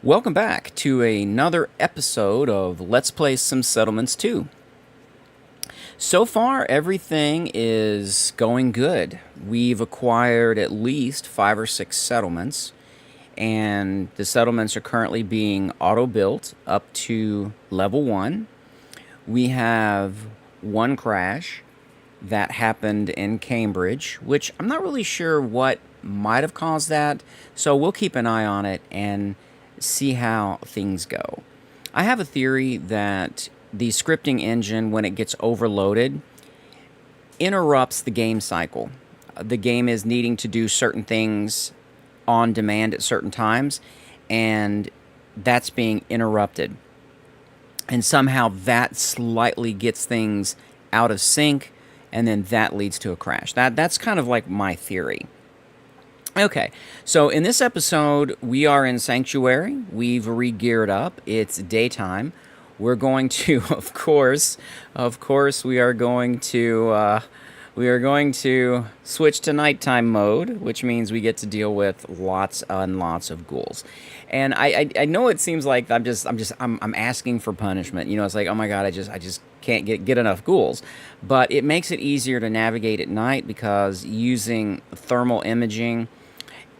Welcome back to another episode of Let's Play Some Settlements 2. So far, everything is going good. We've acquired at least 5 or 6 settlements, and the settlements are currently being auto-built up to level 1. We have one crash that happened in Cambridge, which I'm not really sure what might have caused that, so we'll keep an eye on it and see how things go. I have a theory that the scripting engine, when it gets overloaded, interrupts the game cycle. The game is needing to do certain things on demand at certain times, and that's being interrupted. And somehow that slightly gets things out of sync, and then that leads to a crash. That's kind of like my theory. Okay, so in this episode, we are in Sanctuary. We've re-geared up. It's daytime. We're going to, of course, we are going to switch to nighttime mode, which means we get to deal with lots and lots of ghouls. And I know it seems like I'm asking for punishment. You know, it's like, oh my god, I just can't get enough ghouls. But it makes it easier to navigate at night because using thermal imaging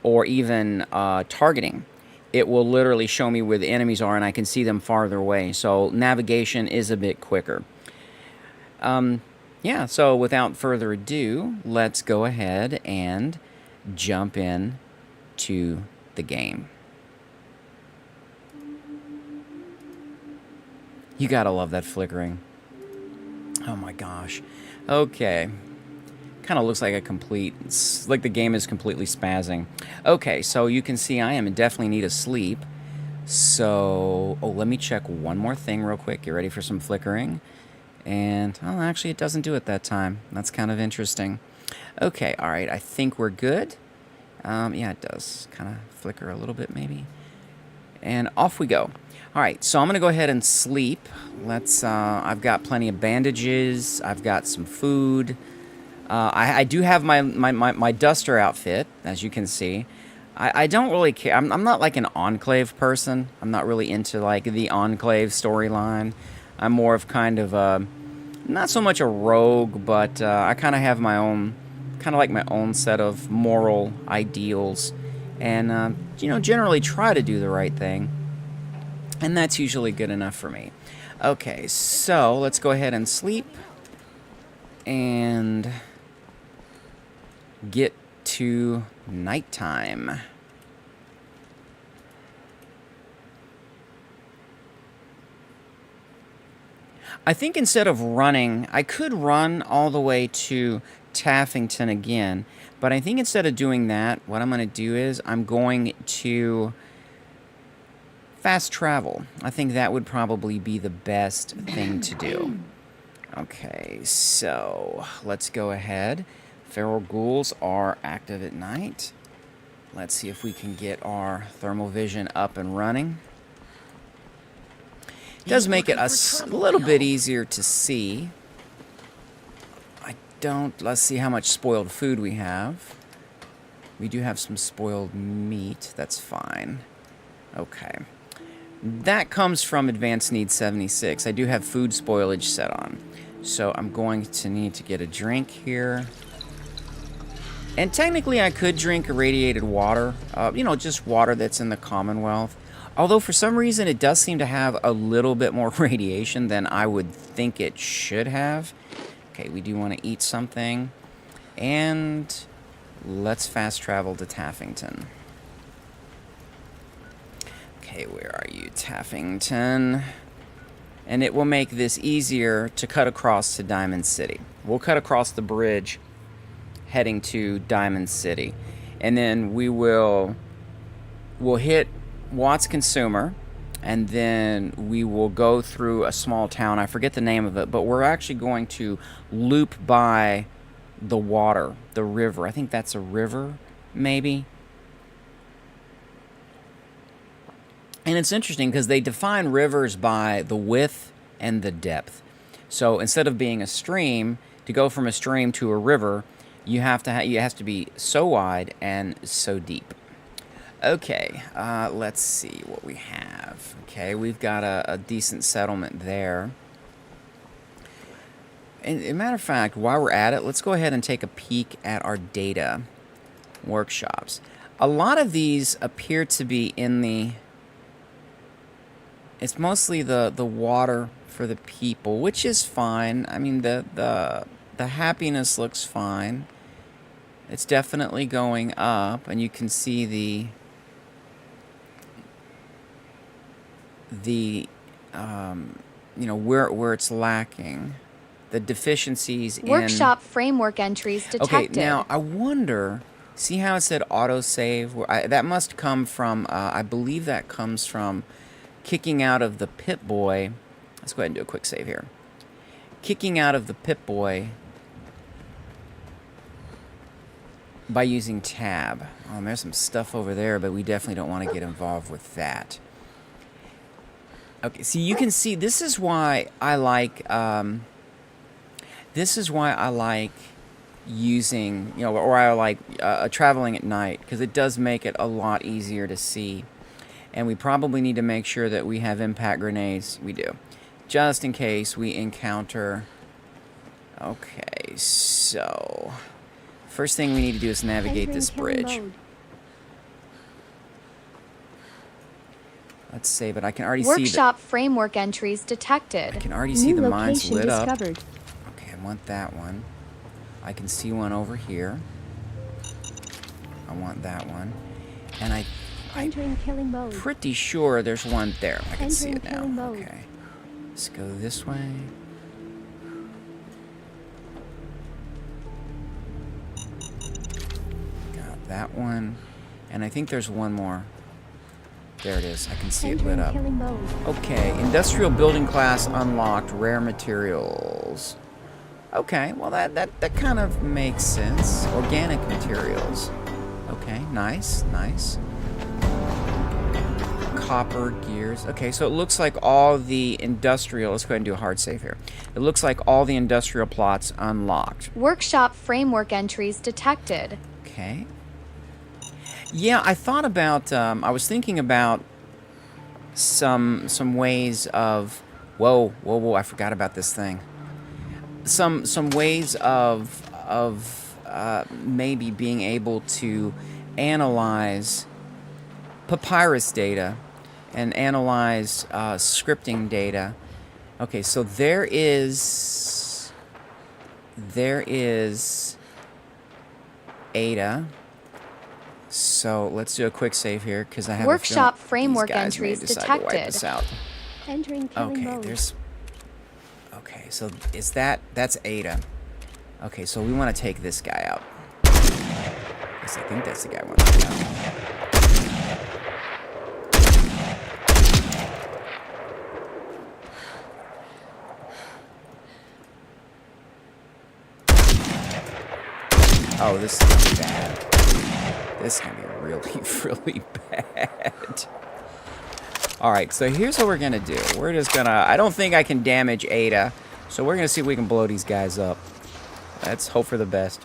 or even targeting, it will literally show me where the enemies are and I can see them farther away. So navigation is a bit quicker. Yeah, so without further ado, let's go ahead and jump in to the game. You gotta love that flickering. Oh my gosh. Okay. Kind of looks like like the game is completely spazzing. Okay, so you can see I am in definitely need of sleep. So, let me check one more thing real quick. You ready for some flickering? And, oh, actually it doesn't do it that time. That's kind of interesting. Okay, alright, I think we're good. Yeah, it does kind of flicker a little bit maybe. And off we go. Alright, so I'm going to go ahead and sleep. I've got plenty of bandages. I've got some food. I do have my duster outfit, as you can see. I don't really care. I'm not like an Enclave person. I'm not really into like the Enclave storyline. I'm more of kind of not so much a rogue, but I kind of have my own, kind of like my own set of moral ideals, and you know, generally try to do the right thing, and that's usually good enough for me. Okay, so let's go ahead and sleep and get to nighttime. I think instead of running, I could run all the way to Taffington again, but I think instead of doing that, what I'm going to do is I'm going to fast travel. I think that would probably be the best thing to do. Okay, so let's go ahead. Feral ghouls are active at night. Let's see if we can get our thermal vision up and running. It does make it a little bit easier to see. Let's see how much spoiled food we have. We do have some spoiled meat. That's fine. Okay. That comes from Advanced Needs 76. I do have food spoilage set on. So I'm going to need to get a drink here. And technically I could drink irradiated water. You know, just water that's in the Commonwealth. Although for some reason it does seem to have a little bit more radiation than I would think it should have. Okay, we do want to eat something. And let's fast travel to Taffington. Okay, where are you, Taffington? And it will make this easier to cut across to Diamond City. We'll cut across the bridge heading to Diamond City. And then we'll hit Watts Consumer, and then we will go through a small town. I forget the name of it, but we're actually going to loop by the water, the river. I think that's a river, maybe. And it's interesting because they define rivers by the width and the depth. So instead of being a stream, to go from a stream to a river, you have to be so wide and so deep. Okay, let's see what we have. Okay, we've got a decent settlement there. And as a matter of fact, while we're at it, let's go ahead and take a peek at our data workshops. A lot of these appear to be in the... It's mostly the water for the people, which is fine. I mean, the happiness looks fine. It's definitely going up, and you can see the you know, where it's lacking, the deficiencies in Workshop framework entries detected. Okay, now I wonder. See how it said autosave? That must come from. I believe that comes from kicking out of the Pip-Boy. Let's go ahead and do a quick save here. Kicking out of the Pip-Boy by using tab. Oh, there's some stuff over there, but we definitely don't want to get involved with that. Okay, so you can see this is why I like using, you know, or I like traveling at night, because it does make it a lot easier to see. And we probably need to make sure that we have impact grenades. We do, just in case we encounter. Okay, so first thing we need to do is navigate this bridge. Let's save it. I can already see Workshop framework entries detected. I can already see the mines lit up. Okay, I want that one. I can see one over here. I want that one. And I'm pretty sure there's one there. I can see it now. Okay. Let's go this way. Got that one. And I think there's one more. There it is. I can see it lit up. Okay, industrial building class unlocked. Rare materials. Okay, well that kind of makes sense. Organic materials. Okay, nice, nice. Copper gears. Okay, so it looks like all the industrial... Let's go ahead and do a hard save here. It looks like all the industrial plots unlocked. Workshop framework entries detected. Okay. Yeah, I thought about, I was thinking about some ways of, whoa, I forgot about this thing. Some ways of maybe being able to analyze papyrus data and analyze scripting data. Okay, so there is Ada. So let's do a quick save here, because I have Workshop a framework these guys entries may decide detected. to wipe us out. Entering killing mode. There's... Okay, so is that's Ada. Okay, so we want to take this guy out. Yes, I think that's the guy I want to take out. Oh, this is gonna be bad. This is gonna be really, really bad. Alright, so here's what we're gonna do. We're just gonna... I don't think I can damage Ada, so we're gonna see if we can blow these guys up. Let's hope for the best.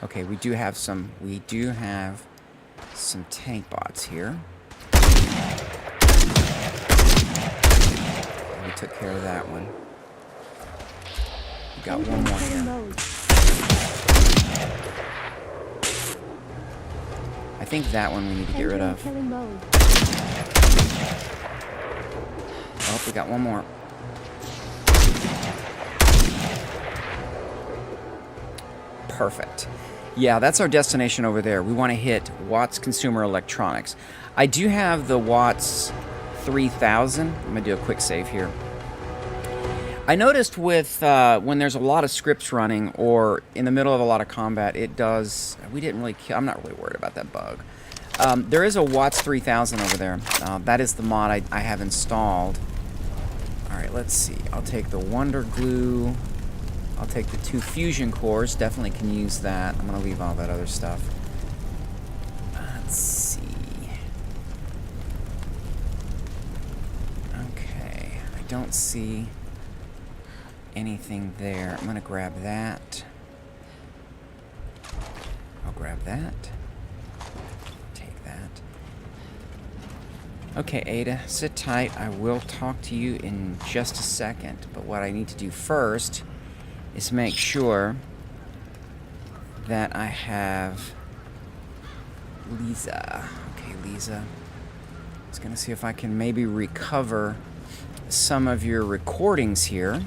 Okay, we do have some tank bots here. We took care of that one. We got one more here. I think that one we need to get rid of. Oh, we got one more. Perfect. Yeah, that's our destination over there. We want to hit Watts Consumer Electronics. I do have the Watts 3000. I'm going to do a quick save here. I noticed with when there's a lot of scripts running or in the middle of a lot of combat, it does... We didn't really kill... I'm not really worried about that bug. There is a Watts 3000 over there. That is the mod I have installed. Alright, let's see. I'll take the Wonder Glue. I'll take the 2 fusion cores. Definitely can use that. I'm going to leave all that other stuff. Let's see. Okay. I don't see anything there. I'm going to grab that. grab that. Take that. Okay, Ada, sit tight. I will talk to you in just a second. But what I need to do first is make sure that I have Lisa. Okay, Lisa. I was going to see if I can maybe recover some of your recordings here.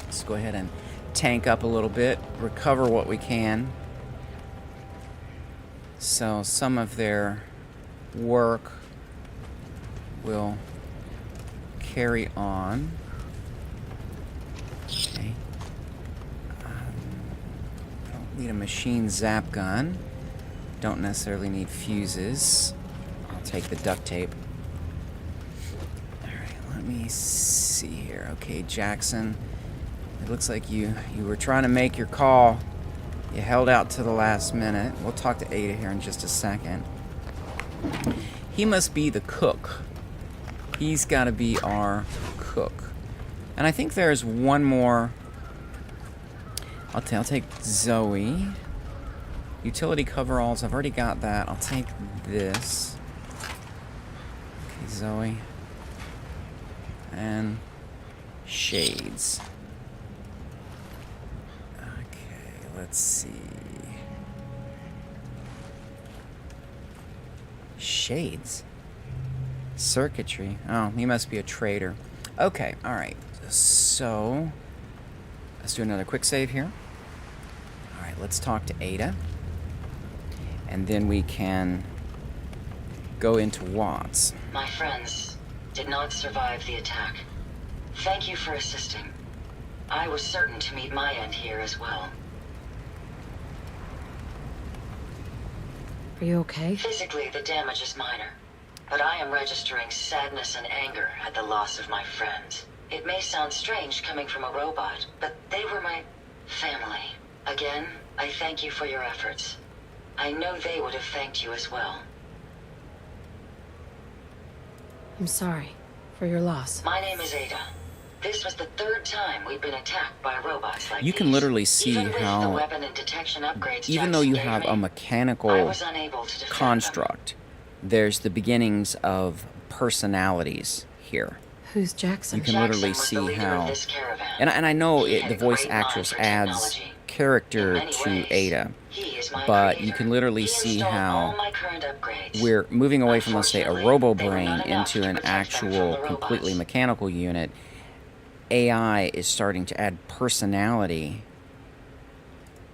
Let's go ahead and tank up a little bit, recover what we can. So some of their work will carry on. Okay. Don't need a machine zap gun. Don't necessarily need fuses. I'll take the duct tape. Alright, let me see here. Okay, Jackson. It looks like you were trying to make your call. You held out to the last minute. We'll talk to Ada here in just a second. He must be the cook. He's got to be our cook. And I think there's one more. I'll take Zoe. Utility coveralls. I've already got that. I'll take this. Okay, Zoe. And shades. Okay, let's see. Shades. Circuitry. Oh, he must be a trader. Okay, alright. So, let's do another quick save here. Alright, let's talk to Ada. And then we can go into Watts. My friends did not survive the attack. Thank you for assisting. I was certain to meet my end here as well. Are you okay? Physically, the damage is minor, but I am registering sadness and anger at the loss of my friends. It may sound strange coming from a robot, but they were my family. Again, I thank you for your efforts. I know they would have thanked you as well. I'm sorry for your loss. My name is Ada. This was the third time we've been attacked by robots like You can these. literally see Even with the how, weapon and detection upgrades even though you Jackson have gave a me, I mechanical was unable to defend construct, there's the beginnings of personalities here. Who's Jackson? You can Jackson literally was the see leader how, of this caravan. and I know He it, had the a voice great mind actress for adds technology. character In many to ways, Ada, he is my but creator. you can literally He see installed all how my current upgrades. we're moving away from, let's say, a Unfortunately, robo they were brain not enough into to an protect them from actual the completely robots. mechanical unit. AI is starting to add personality,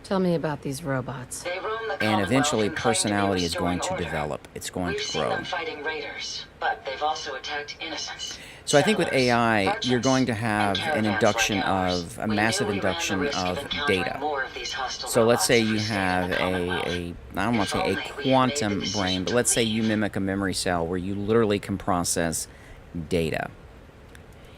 Tell me about these robots. They roam the and Commonwealth eventually and claim to be personality is going to restoring order. develop. It's going We've to seen grow. them fighting raiders, but they've also attacked innocents. So I think with Settlers, AI, merchants, you're going to and have an caravans induction like ours. of, a We massive knew we ran the induction risk of encountering data. more of these hostile So let's robots say if we you stayed in have the Commonwealth. I don't want If to say only a we had made the quantum decision brain, but to let's say you leave. mimic a memory cell where you literally can process data.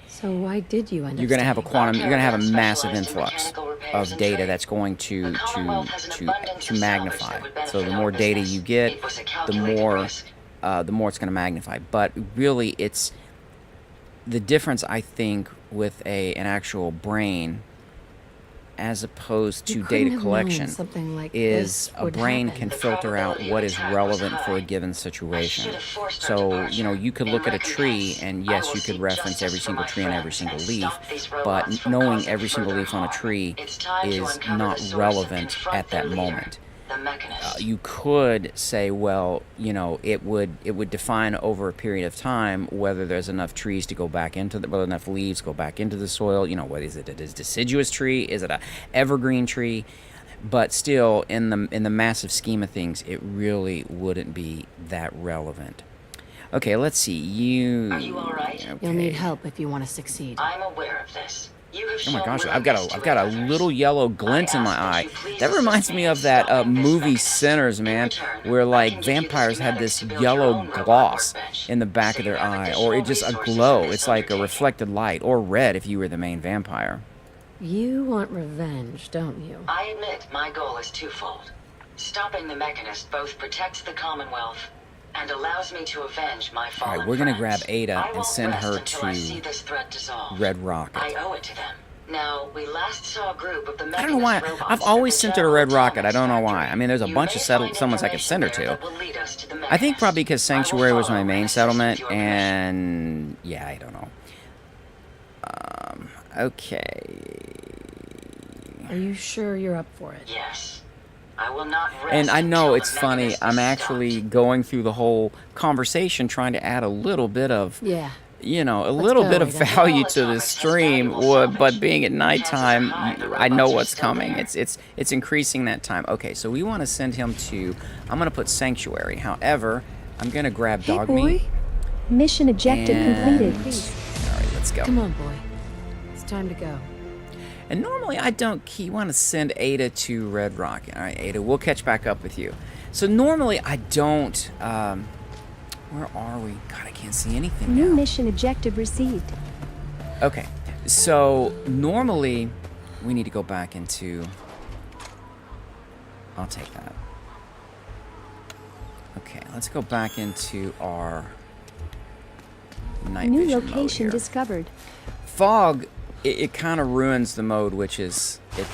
So why did you end You're up going to have a staying? quantum, you're going to have a Caravans massive specialized in influx mechanical repairs of and data trade. that's going The to Commonwealth has an abundance of salvage magnify. that would So benefit the our more data business. you get, It was a the calculated more risk. the more it's going to magnify. But really, it's the difference, I think, with an actual brain as opposed to You couldn't data have collection known something like is this a would brain happen. can The filter out probability of what is attack was relevant for a high. given I situation. should have forced our So, departure. you could In look at a tree, recompense, and I yes, will you could seek reference justice every for single my tree and every friends single and leaf, stop these but robots from knowing causing every single further leaf on a harm. tree It's time to is uncover not the source and relevant confront at their that leader, moment. the Mechanist. You could say, well, it would define over a period of time whether there's enough trees to go back into whether enough leaves go back into the soil. What is it? Is it a deciduous tree? Is it a evergreen tree? But still, in the massive scheme of things, it really wouldn't be that relevant. Okay, let's see. Are you all right? Okay. You'll need help if you want to succeed. I'm aware of this. You have Oh my shown gosh, willingness I've got a to aid little others. yellow glint I in my ask that eye. you please That reminds assist me me of in that stopping this movie Mechanist. Sinners, In man, return, where I like can give you the vampires had schematics this to build your yellow own robot gloss workbench. in the back So of you their have eye, or additional it just a resources in glow. this It's like a undertaking. reflected light, or red if you were the main vampire. You want revenge, don't you? I admit my goal is twofold. Stopping the Mechanist both protects the Commonwealth and allows me to avenge my fallen All right, we're gonna friends. grab Ada I and won't send rest her until I to see this threat dissolved. Red Rocket. I owe it to them. Now, we last saw a group of the I don't know why. Mechanis robots I've at always the sent her to General Red Rocket. I Atomics don't know why. factory. I mean, there's a You bunch may of find settlements I could send her information there to. that will lead us to the I think Mechanis. probably because I will Sanctuary was my follow main and assist settlement, with your mission. and yeah, I don't know. Okay. Are you sure you're up for it? Yes. I will not rest And I know until it's the funny. Mechanis I'm is actually stopped. going through the whole conversation trying to add a little bit of, Yeah. you know, a Let's little go, bit of Ada. value to the Atomics has stream. valuable But salvage. being at Chances are nighttime, high the I know robots are what's still coming. there. It's increasing that time. Okay, so we want to send him to. I'm gonna put Sanctuary. However, I'm gonna grab Hey, Dog boy. Meat. Mission objective completed. All right, let's go. Come on, boy. It's time to go. And normally I don't want to send Ada to Red Rocket. All right, Ada, we'll catch back up with you. So normally I don't. Where are we? God, I can't see anything New now. mission objective received. Okay, so normally we need to go back into. I'll take that. Okay, let's go back into our night New vision mode location here. discovered. Fog, it kind of ruins the mode, which is it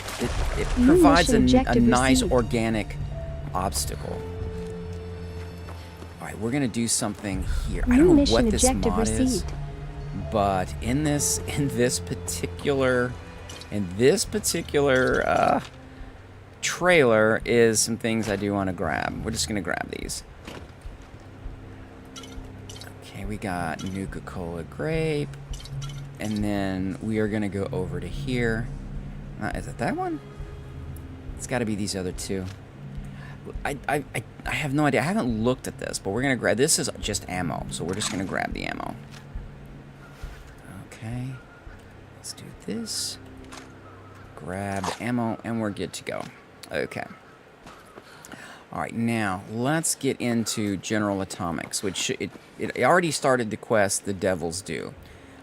New provides mission a objective nice received. organic obstacle. All right, we're gonna do something here. I New don't know mission what this objective mod is, received. but in this particular trailer is some things I do want to grab. We're just gonna grab these. Okay, we got Nuka-Cola grape. And then we are going to go over to here. Is it that one? It's got to be these other two. I have no idea. I haven't looked at this, but we're going to grab... This is just ammo, so we're just going to grab the ammo. Okay. Let's do this. Grab the ammo, and we're good to go. Okay. All right, now let's get into General Atomics, which it already started the quest, The Devil's Due.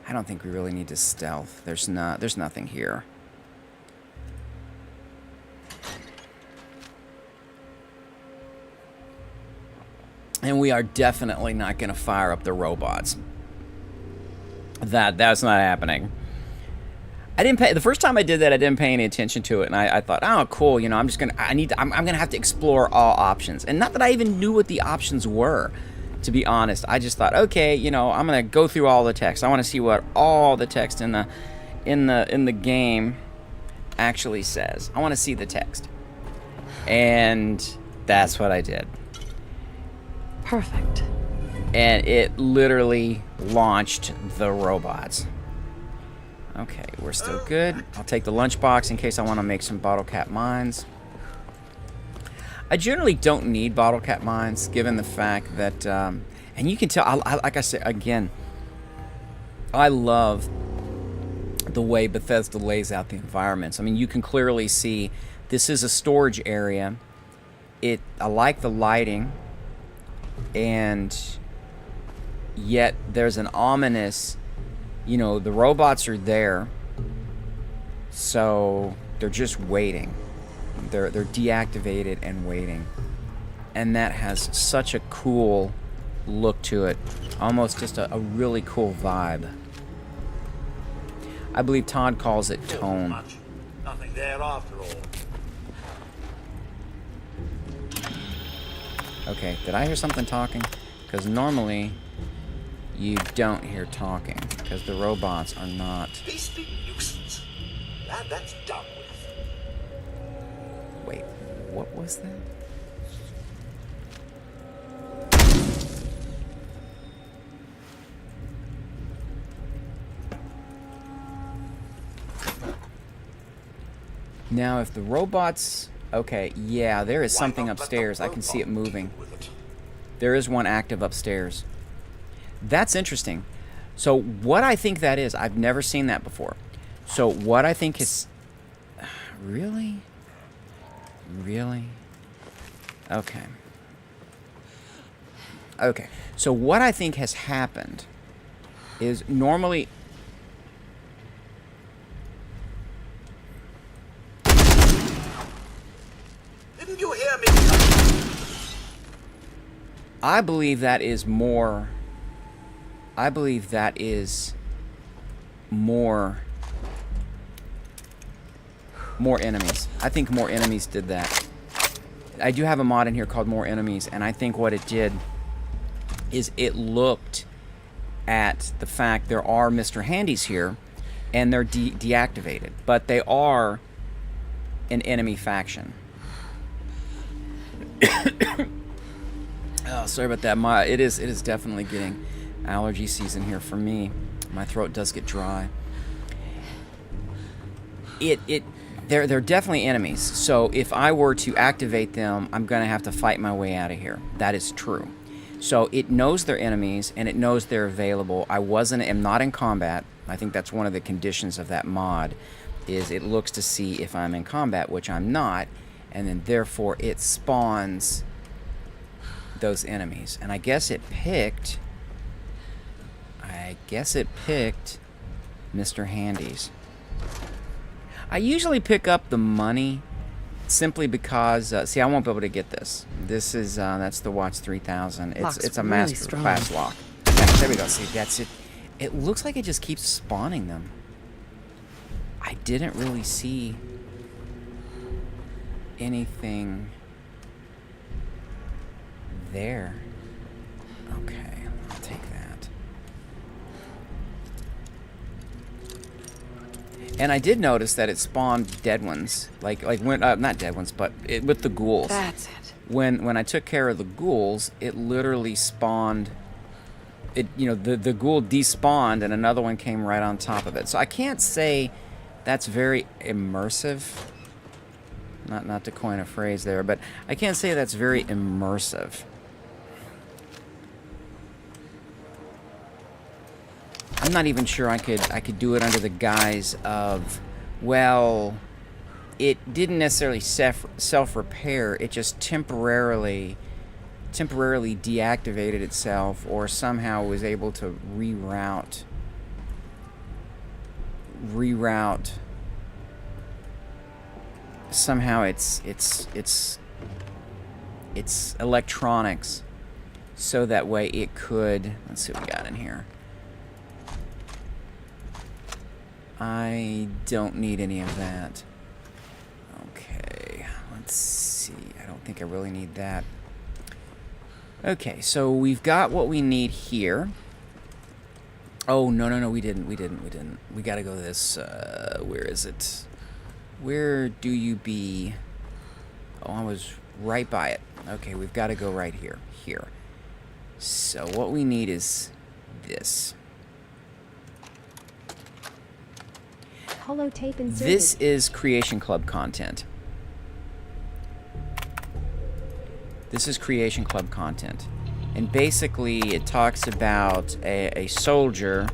I don't think we really need to stealth. There's nothing here. And we are definitely not going to fire up the robots. That's not happening. I didn't pay the first time I did that. I didn't pay any attention to it, and I thought, oh, cool. You know, I'm gonna have to explore all options, and not that I even knew what the options were. To be honest, I just thought, okay, you know, I'm gonna go through all the text. I want to see what all the text in the game actually says. I want to see the text, and that's what I did. Perfect. And it literally launched the robots. Okay, we're still good. I'll take the lunchbox in case I want to make some bottle cap mines. I generally don't need bottle cap mines, given the fact that, and you can tell, like I said, again, I love the way Bethesda lays out the environments. I mean, you can clearly see this is a storage area. I like the lighting, and yet there's an ominous, you know, the robots are there, so they're just waiting. They're deactivated and waiting, and that has such a cool look to it, almost just a really cool vibe. I believe Todd calls it tone. Nothing there after all. Okay, did I hear something talking? Because normally you don't hear talking, because the robots are not. Beastly nuisance. That's done with. Wait, what was that? Now, if the robots... Okay, yeah, there is something upstairs. I can see it moving. There is one active upstairs. That's interesting. So what I think that is, I've never seen that before. So what I think is... Really? Really? Okay. Okay. So what I think has happened is normally... Didn't you hear me? I believe that is more... I believe that is more More enemies. I think more enemies did that. I do have a mod in here called More Enemies, and I think what it did is it looked at the fact there are Mr. Handies here, and they're deactivated, but they are an enemy faction. Oh, sorry about that. It is definitely getting allergy season here for me. My throat does get dry. They're definitely enemies. So if I were to activate them, I'm gonna have to fight my way out of here. That is true. So it knows they're enemies and it knows they're available. am not in combat. I think that's one of the conditions of that mod, is it looks to see if I'm in combat, which I'm not, and then therefore it spawns those enemies. And I guess it picked Mr. Handies. I usually pick up the money simply because see, I won't be able to get this. This is that's the Watch 3000. It's a really master strong. class lock. Yeah, there we go. See, that's it. It looks like it just keeps spawning them. I didn't really see anything there. Okay, I'll take that. And I did notice that it spawned dead ones, like when not dead ones, but with the ghouls. That's it. When I took care of the ghouls, it literally spawned. It the ghoul despawned and another one came right on top of it. So I can't say that's very immersive. Not to coin a phrase there, but I can't say that's very immersive. I'm not even sure I could do it under the guise of, well, it didn't necessarily self-repair. It just temporarily deactivated itself, or somehow was able to reroute somehow it's electronics, so that way it could. Let's see what we got in here. I don't need any of that. Okay, let's see. I don't think I really need that. Okay, so we've got what we need here. Oh, no, we didn't. We gotta go this, where is it? Where do you be? Oh, I was right by it. Okay, we've got to go right here. Here. So what we need is this. Holotape inserted. This is Creation Club content. This is Creation Club content. And basically it talks about a soldier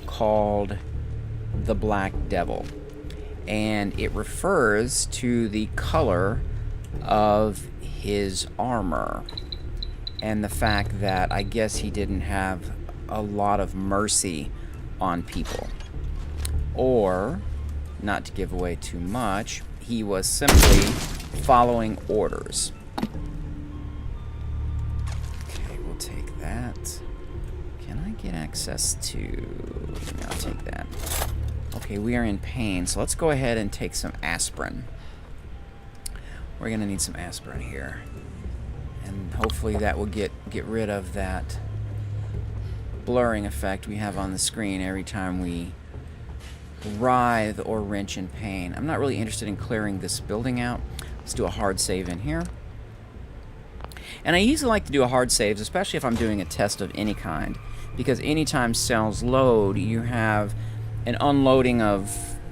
called the Black Devil. And it refers to the color of his armor. And the fact that I guess he didn't have a lot of mercy on people. Or, not to give away too much, he was simply following orders. Okay, we'll take that. Can I get access to... I'll take that. Okay, we are in pain, so let's go ahead and take some aspirin. We're gonna need some aspirin here. And hopefully that will get rid of that blurring effect we have on the screen every time we writhe or wrench in pain. I'm not really interested in clearing this building out. Let's do a hard save in here. And I usually like to do a hard saves, especially if I'm doing a test of any kind, because anytime cells load, you have an unloading of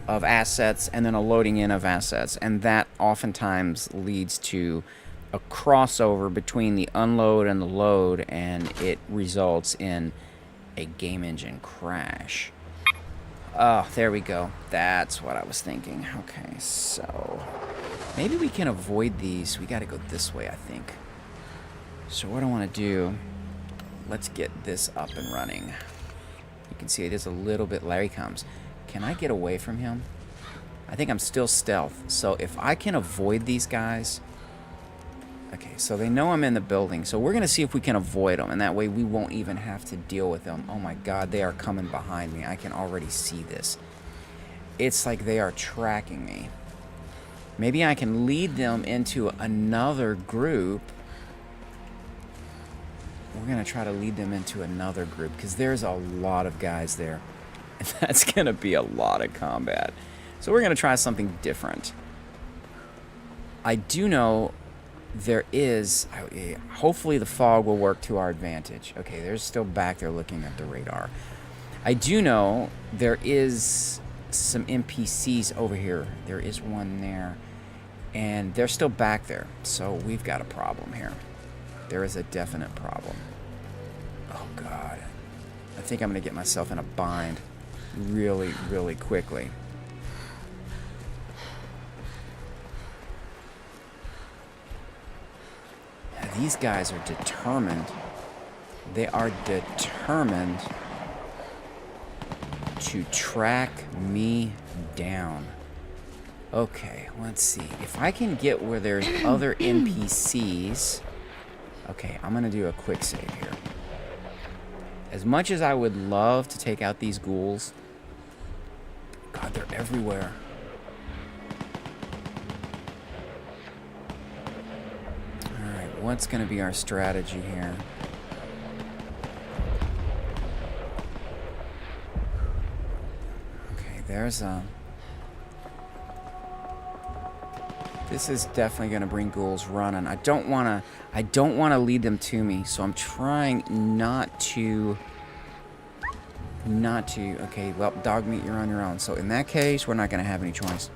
assets and then a loading in of assets, and that oftentimes leads to a crossover between the unload and the load, and it results in a game engine crash. Oh, there we go. That's what I was thinking. Okay, so maybe we can avoid these. We gotta go this way, I think. So what I want to do, let's get this up and running. You can see it is a little bit... Larry comes. Can I get away from him? I think I'm still stealth. So if I can avoid these guys... Okay, so they know I'm in the building. So we're going to see if we can avoid them. And that way we won't even have to deal with them. Oh my god, they are coming behind me. I can already see this. It's like they are tracking me. Maybe I can lead them into another group. We're going to try to lead them into another group because there's a lot of guys there. And that's going to be a lot of combat. So we're going to try something different. I do know there is... Hopefully the fog will work to our advantage. Okay, they're still back there looking at the radar. I do know there is some NPCs over here. There is one there. And they're still back there. So we've got a problem here. There is a definite problem. Oh, God. I think I'm going to get myself in a bind really, really quickly. Now, these guys are determined. They are determined to track me down. Okay, let's see. If I can get where there's other NPCs... Okay, I'm going to do a quick save here. As much as I would love to take out these ghouls... God, they're everywhere. Alright, what's going to be our strategy here? Okay, there's a... This is definitely going to bring ghouls running. I don't want to lead them to me, so I'm trying not to. Okay, well, dog meat, you're on your own. So in that case, we're not going to have any choice.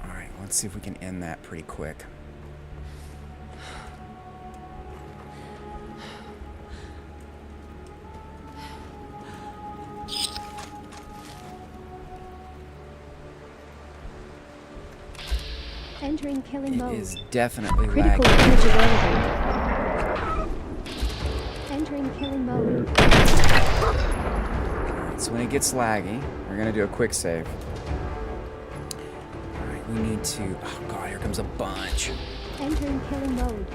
All right, let's see if we can end that pretty quick. Entering killing mode. It is definitely Critical lagging. damage available. Entering killing mode. Alright, so when it gets laggy, we're going to do a quick save. Alright, we need to... Oh, God, here comes a bunch. Entering killing mode.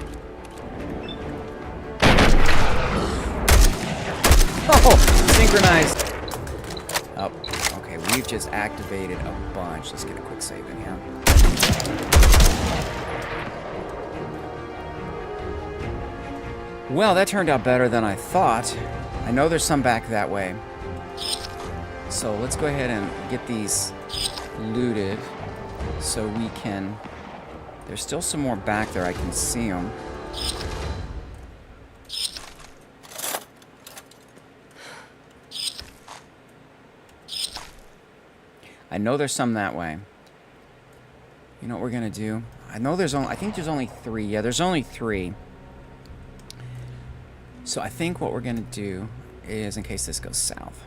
Oh! Synchronized! Oh, okay, we've just activated a bunch. Let's get a quick save in here. Well, that turned out better than I thought. I know there's some back that way. So let's go ahead and get these looted so we can... There's still some more back there. I can see them. I know there's some that way. You know what we're gonna do? I know there's only... I think there's only 3. Yeah, there's only 3. So I think what we're gonna do is, in case this goes south.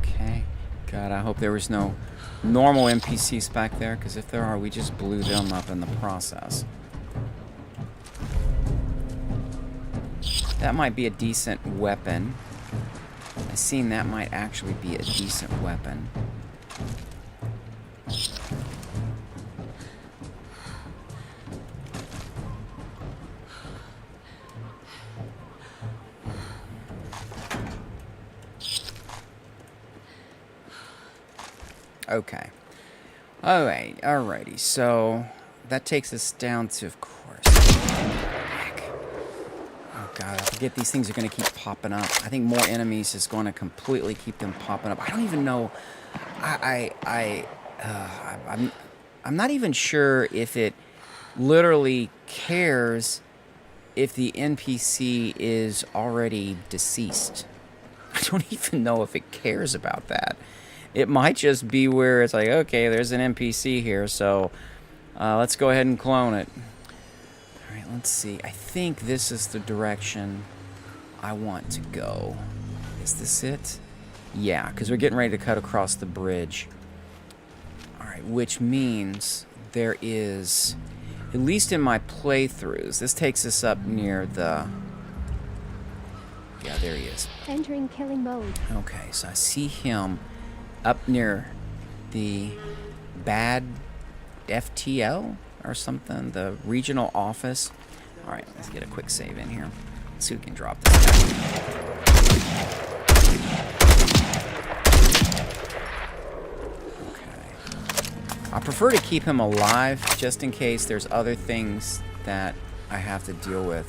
Okay. God, I hope there was no normal NPCs back there, because if there are, we just blew them up in the process. That might be a decent weapon. I seen that might actually be a decent weapon. Okay. Alright, alrighty. So that takes us down to, of course. Heck. Oh God, I forget these things are going to keep popping up. I think more enemies is going to completely keep them popping up. I don't even know. I'm not even sure if it literally cares if the NPC is already deceased. I don't even know if it cares about that. It might just be where it's like, okay, there's an NPC here, so let's go ahead and clone it. All right, let's see. I think this is the direction I want to go. Is this it? Yeah, because we're getting ready to cut across the bridge. All right, which means there is, at least in my playthroughs, this takes us up near the... Yeah, there he is. Entering killing mode. Okay, so I see him up near the bad FTL or something, the regional office. All right, let's get a quick save in here. Let's see if we can drop this guy. Okay. I prefer to keep him alive just in case there's other things that I have to deal with.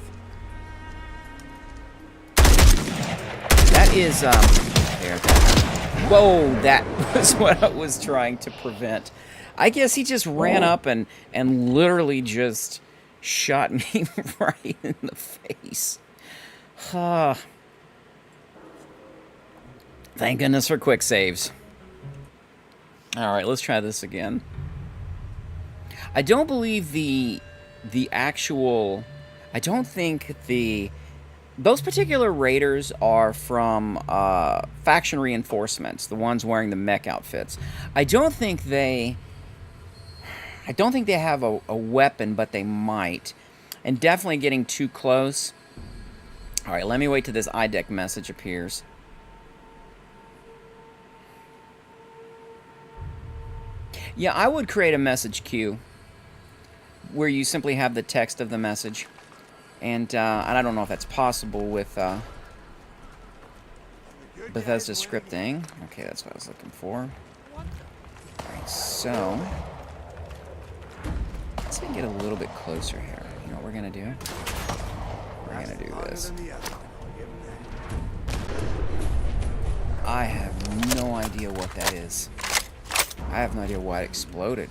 That is, there, whoa, that was what I was trying to prevent. I guess he just ran up and literally just shot me right in the face. Thank goodness for quick saves. Alright, let's try this again. I don't believe the actual... I don't think those particular raiders are from faction reinforcements, the ones wearing the mech outfits. I don't think they have a weapon, but they might. And definitely getting too close. Alright, let me wait till this IDEC message appears. Yeah, I would create a message queue where you simply have the text of the message. And I don't know if that's possible with Bethesda scripting. Okay, that's what I was looking for. Alright, so let's see if we can get a little bit closer here. You know what we're gonna do? We're gonna do this. I have no idea what that is. I have no idea why it exploded.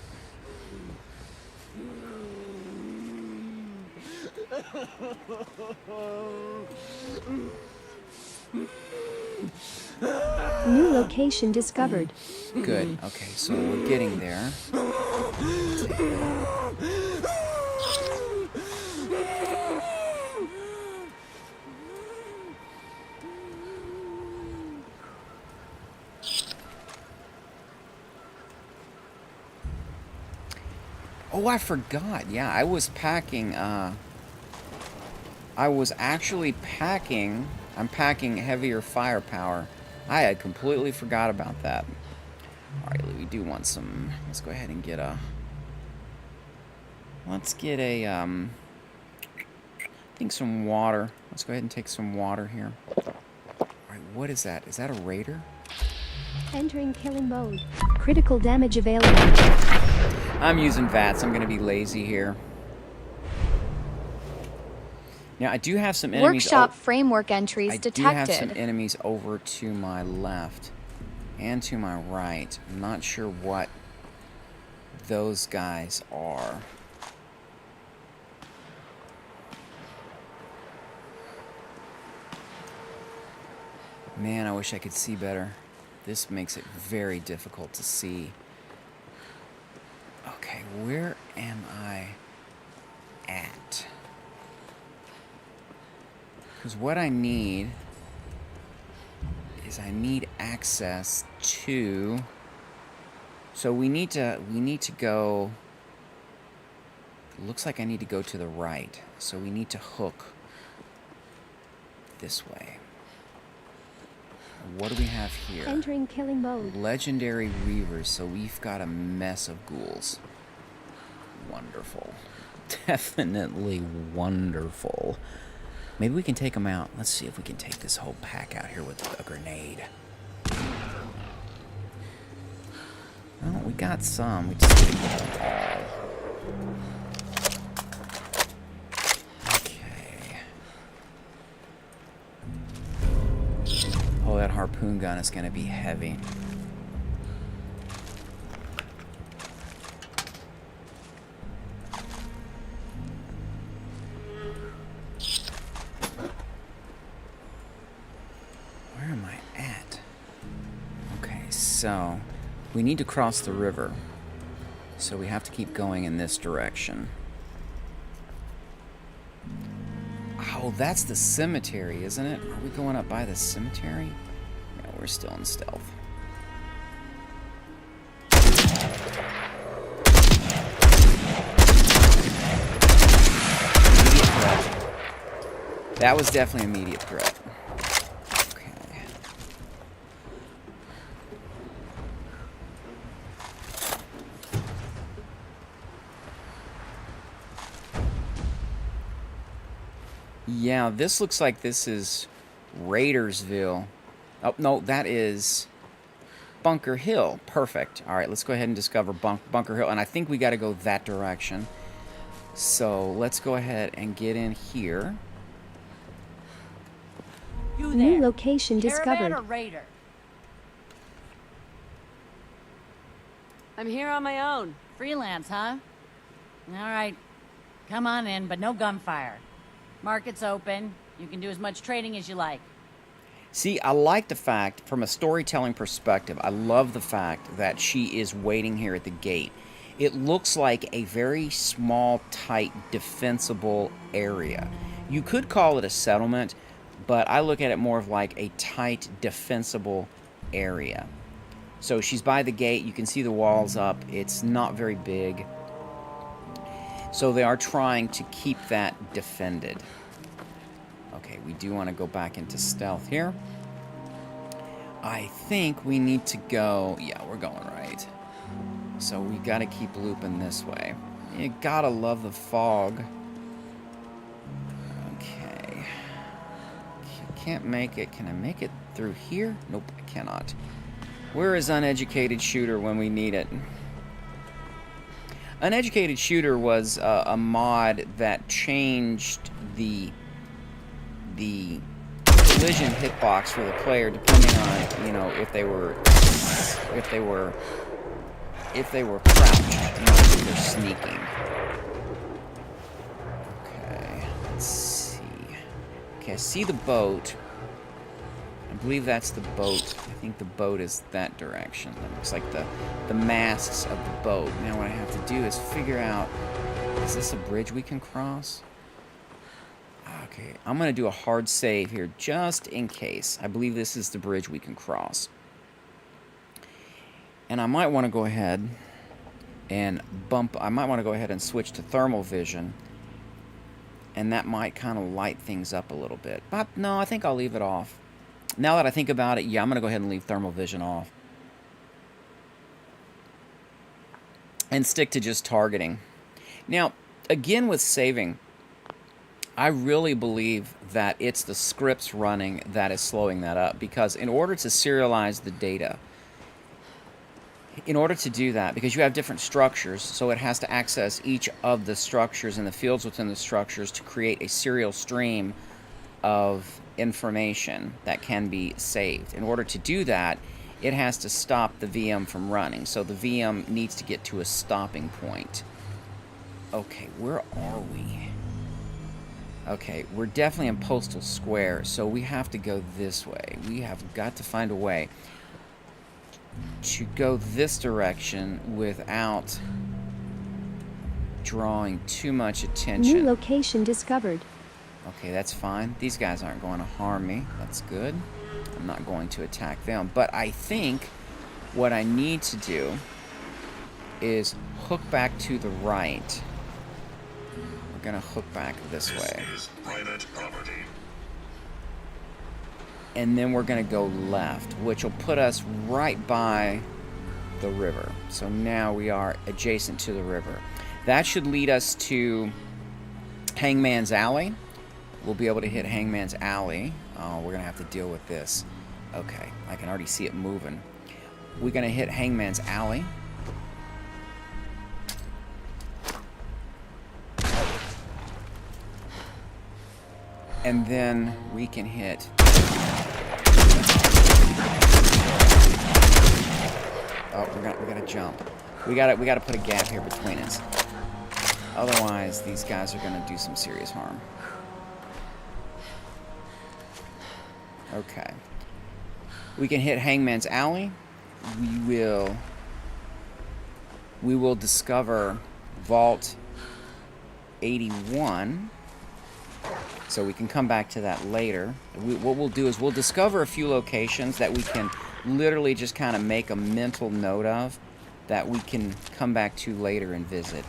New location discovered. Good. Okay, so we're getting there. Oh, I forgot. Yeah, I was packing, I was actually packing... I'm packing heavier firepower. I had completely forgot about that. Alright, we do want some... Let's go ahead and get a... Let's get a, I think some water. Let's go ahead and take some water here. Alright, what is that? Is that a raider? Entering killing mode. Critical damage available. I'm using VATS. I'm going to be lazy here. Now, I do have some enemies... Workshop framework entries detected. I do have some enemies over to my left and to my right. I'm not sure what those guys are. Man, I wish I could see better. This makes it very difficult to see. Okay, where am I at? Because what I need is I need access to... So we need to go... It looks like I need to go to the right. So we need to hook this way. What do we have here? Entering killing mode. Legendary Reavers, so we've got a mess of ghouls. Wonderful. Definitely wonderful. Maybe we can take them out. Let's see if we can take this whole pack out here with a grenade. Well, we got some. We just need to get them all. Oh, that harpoon gun is going to be heavy. Where am I at? Okay, so we need to cross the river. So we have to keep going in this direction. Oh, that's the cemetery, isn't it? Are we going up by the cemetery? No, we're still in stealth. Immediate threat. That was definitely an immediate threat. Okay. Yeah, this looks like this is Raidersville. Oh, no, that is Bunker Hill. Perfect. All right, let's go ahead and discover Bunker Hill. And I think we got to go that direction. So let's go ahead and get in here. You there. New location Caravan discovered. or raider? I'm here on my own. Freelance, huh? All right. Come on in, but no gunfire. Market's open. You can do as much trading as you like. See, I like the fact, from a storytelling perspective, I love the fact that she is waiting here at the gate. It looks like a very small, tight, defensible area. You could call it a settlement, but I look at it more of like a tight, defensible area. So she's by the gate. You can see the walls up. It's not very big. So they are trying to keep that defended. Okay, we do want to go back into stealth here. I think we need to go... Yeah, we're going right. So we got to keep looping this way. You gotta love the fog. Okay. Can't make it. Can I make it through here? Nope, I cannot. Where is Uneducated Shooter when we need it? Uneducated Shooter was a mod that changed the collision hitbox for the player depending on, you know, if they were crouched, not if they're sneaking. Okay, let's see. Okay, I see the boat. I believe that's the boat. I think the boat is that direction. That looks like the masts of the boat. Now what I have to do is figure out, is this a bridge we can cross? Okay, I'm going to do a hard save here just in case. I believe this is the bridge we can cross. And I might want to go ahead and switch to thermal vision. And that might kind of light things up a little bit. But no, I think I'll leave it off. Now that I think about it, yeah, I'm going to go ahead and leave thermal vision off. And stick to just targeting. Now, again with saving, I really believe that it's the scripts running that is slowing that up. Because in order to serialize the data, in order to do that, because you have different structures, so it has to access each of the structures and the fields within the structures to create a serial stream of information that can be saved. In order to do that, it has to stop the VM from running. So the VM needs to get to a stopping point. Okay, where are we? Okay, we're definitely in Postal Square, so we have to go this way. We have got to find a way to go this direction without drawing too much attention. New location discovered. Okay, that's fine. These guys aren't going to harm me. That's good. I'm not going to attack them. But I think what I need to do is hook back to the right. We're going to hook back this way. This is private property. And then we're going to go left, which will put us right by the river. So now we are adjacent to the river. That should lead us to Hangman's Alley. We'll be able to hit Hangman's Alley. Oh, we're going to have to deal with this. Okay, I can already see it moving. We're going to hit Hangman's Alley. And then we can hit... Oh, we gotta jump. We gotta put a gap here between us. Otherwise, these guys are gonna do some serious harm. Okay. We can hit Hangman's Alley. We will discover Vault 81. So we can come back to that later. What we'll do is we'll discover a few locations that we can literally just kind of make a mental note of that we can come back to later and visit.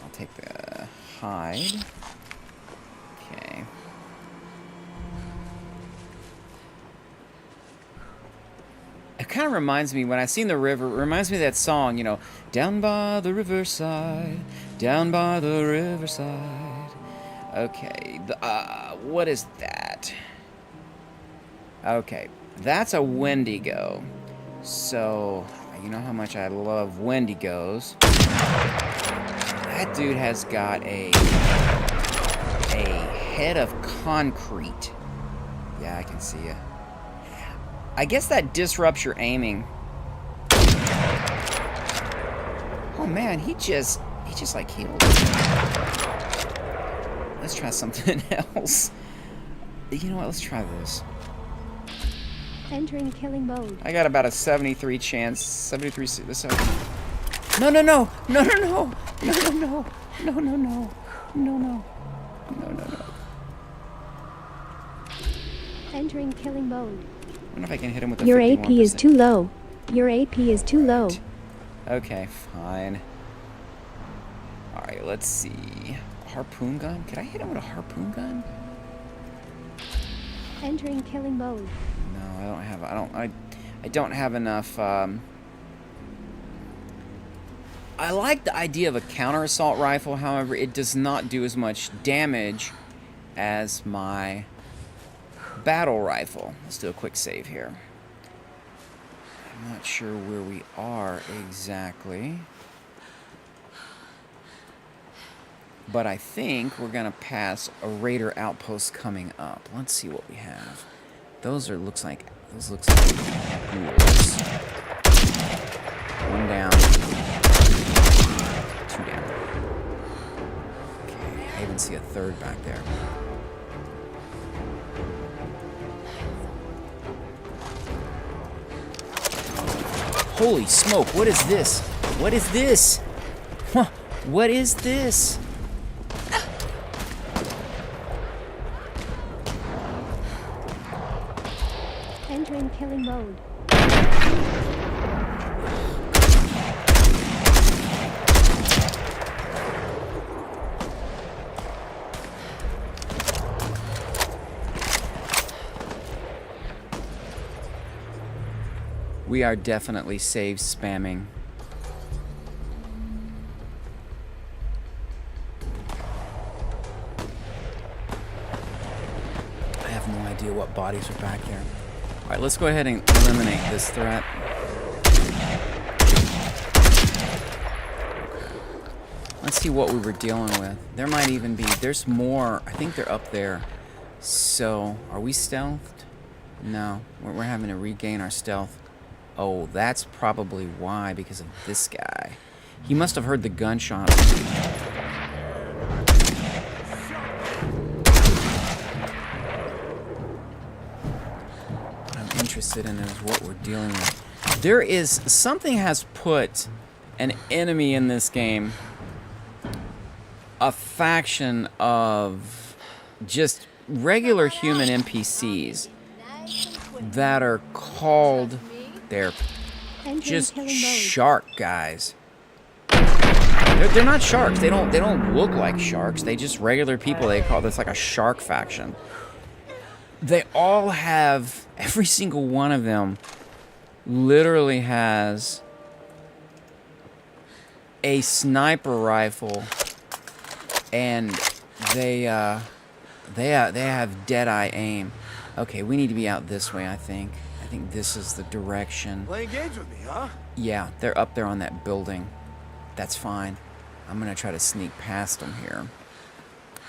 I'll take the hide. Okay. kind of reminds me, when I seen the river, it reminds me of that song, you know, down by the riverside, down by the riverside. Okay, what is that? Okay, that's a Wendigo. So, you know how much I love Wendigos. That dude has got a head of concrete. Yeah, I can see you. I guess that disrupts your aiming. Oh man, he just like healed. Let's try something else. You know what? Let's try this. Entering killing mode. I got about a 73 chance. 73. No, no, no, no, no, no, no, no, no, no, no, no, no, no, no, no, no. Entering killing mode. I wonder if I can hit him with a Your 51%. AP is too low. Your AP is too low. Okay, fine. Alright, let's see. Harpoon gun? Could I hit him with a harpoon gun? Entering killing mode. No, I don't have. I don't have enough. I like the idea of a counter assault rifle. However, it does not do as much damage as my battle rifle. Let's do a quick save here. I'm not sure where we are exactly, but I think we're gonna pass a raider outpost coming up. Let's see what we have. Those looks like ghouls. One down. Two down. Okay, I even see a third back there. Holy smoke, what is this? What is this? Huh, what is this? Entering killing mode. We are definitely save spamming. I have no idea what bodies are back there. Alright, let's go ahead and eliminate this threat. Let's see what we were dealing with. There might even be, there's more. I think they're up there. So, are we stealthed? No, we're having to regain our stealth. Oh, that's probably why, because of this guy. He must have heard the gunshot. What I'm interested in is what we're dealing with. There is, something has put an enemy in this game. A faction of just regular human NPCs that are called, they're just shark guys. They're not sharks. They don't look like sharks. They just regular people. They call this like a shark faction. They all have, every single one of them literally has a sniper rifle, and they have dead-eye aim. Okay, we need to be out this way, I think. I think this is the direction. Playing games with me, huh? Yeah, they're up there on that building. That's fine. I'm gonna try to sneak past them here.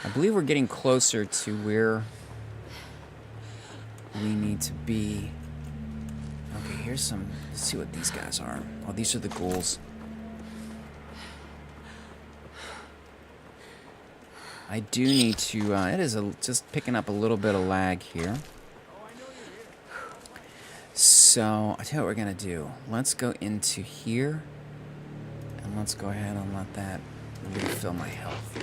I believe we're getting closer to where we need to be. Okay, here's some, let's see what these guys are. Oh, these are the ghouls. I do need to, it is just picking up a little bit of lag here. So, I tell you what we're gonna do. Let's go into here, and let's go ahead and let that refill my health.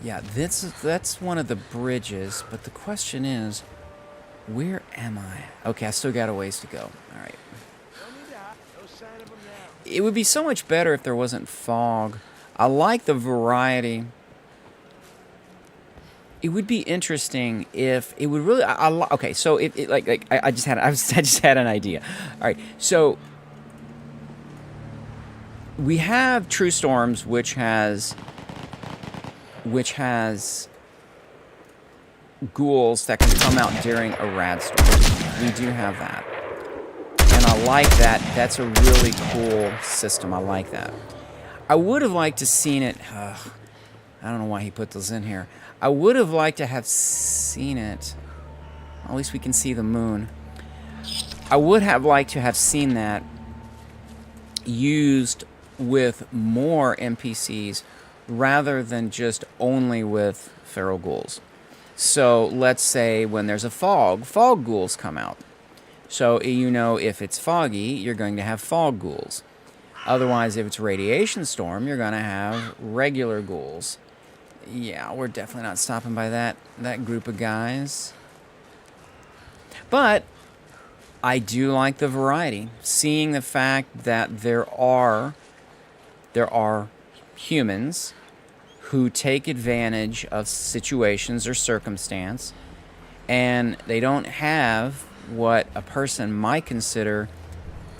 Yeah, that's one of the bridges, but the question is, where am I? Okay, I still got a ways to go. Alright. It would be so much better if there wasn't fog. I like the variety it would be interesting if it would really. Okay, so if it, I just had I just had an idea. All right, so we have True Storms, which has ghouls that can come out during a rad storm. We do have that, and I like that. That's a really cool system. I like that. I would have liked to seen it. I don't know why he put those in here. I would have liked to have seen it. At least we can see the moon. I would have liked to have seen that used with more NPCs rather than just only with feral ghouls. So let's say when there's a fog ghouls come out. So you know if it's foggy, you're going to have fog ghouls. Otherwise, if it's radiation storm, you're going to have regular ghouls. Yeah, we're definitely not stopping by that group of guys. But I do like the variety. Seeing the fact that there are humans who take advantage of situations or circumstance, and they don't have what a person might consider,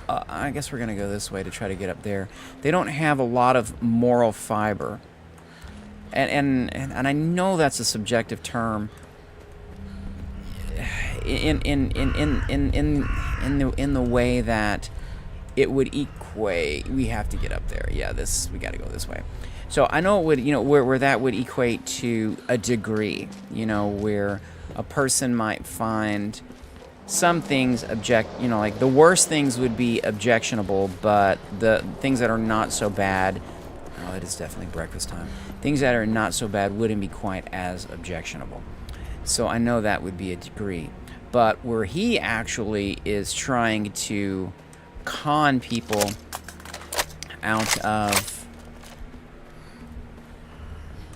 I guess we're going to go this way to try to get up there. They don't have a lot of moral fiber. And I know that's a subjective term. In the way that it would equate, we have to get up there. Yeah, we got to go this way. So I know it would, where that would equate to a degree, where a person might find some things like the worst things would be objectionable, but the things that are not so bad, it is definitely breakfast time. Things that are not so bad wouldn't be quite as objectionable. So I know that would be a degree. But where he actually is trying to con people out of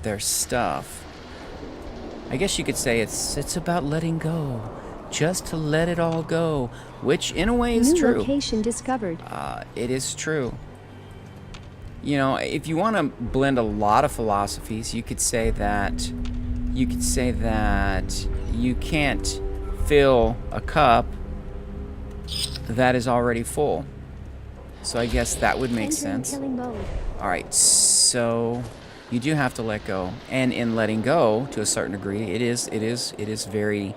their stuff, I guess you could say it's about letting go. Just to let it all go, which in a way is New true. location discovered. It is true. If you want to blend a lot of philosophies, you could say that you can't fill a cup that is already full. So I guess that would make Entering sense. killing mode. All right, so you do have to let go, and in letting go, to a certain degree, it is very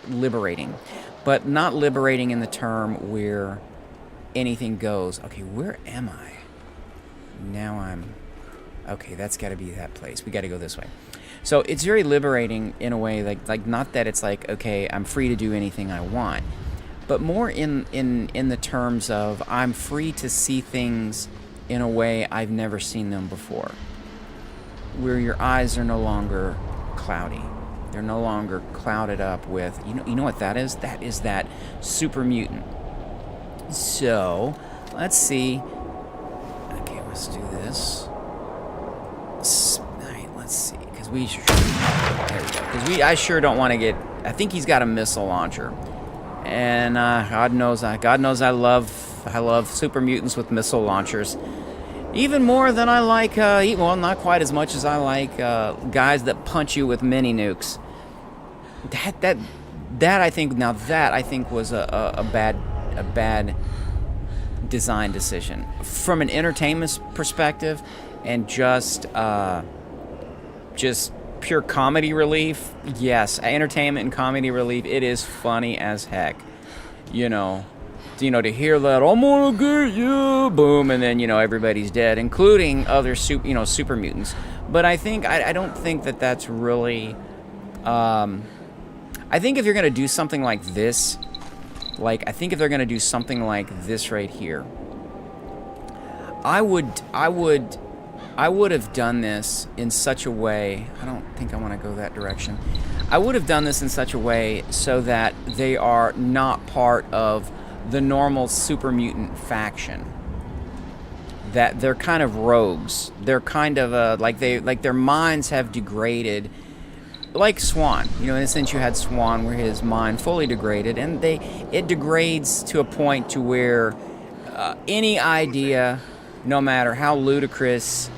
liberating, but not liberating in the term where anything goes. Okay, where am I? Now okay, that's got to be that place. We got to go this way. So it's very liberating in a way, like not that it's like, okay, I'm free to do anything I want, but more in the terms of I'm free to see things in a way I've never seen them before, where your eyes are no longer cloudy. They're no longer clouded up with, you know what that is? That is that super mutant. So, let's see. Okay, let's do this. Let's see, because we sure, there we go. Because I sure don't want to get. I think he's got a missile launcher, and God knows I love super mutants with missile launchers. Even more than I like, well, not quite as much as I like guys that punch you with mini nukes. That I think was a bad design decision from an entertainment perspective, and just pure comedy relief. Yes, entertainment and comedy relief. It is funny as heck, to hear that I'm gonna get you, boom, and then everybody's dead, including other super mutants. But I don't think that that's really. I think if you're gonna do something like this, if they're gonna do something like this right here, I would have done this in such a way. I don't think I want to go that direction. I would have done this in such a way so that they are not part of the normal super mutant faction. That they're kind of rogues. They're kind of like their minds have degraded, like Swan. In a sense, you had Swan where his mind fully degraded, and it degrades to a point to where any idea, no matter how ludicrous,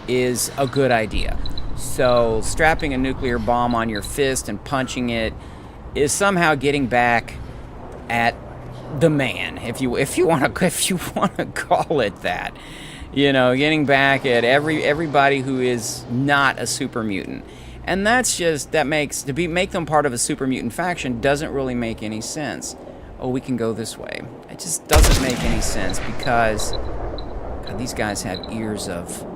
is a good idea. So strapping a nuclear bomb on your fist and punching it is somehow getting back at the man, if you want to call it that. You know, getting back at everybody who is not a super mutant. And that's just, make them part of a super mutant faction doesn't really make any sense. Oh, we can go this way. It just doesn't make any sense because God, these guys have ears of...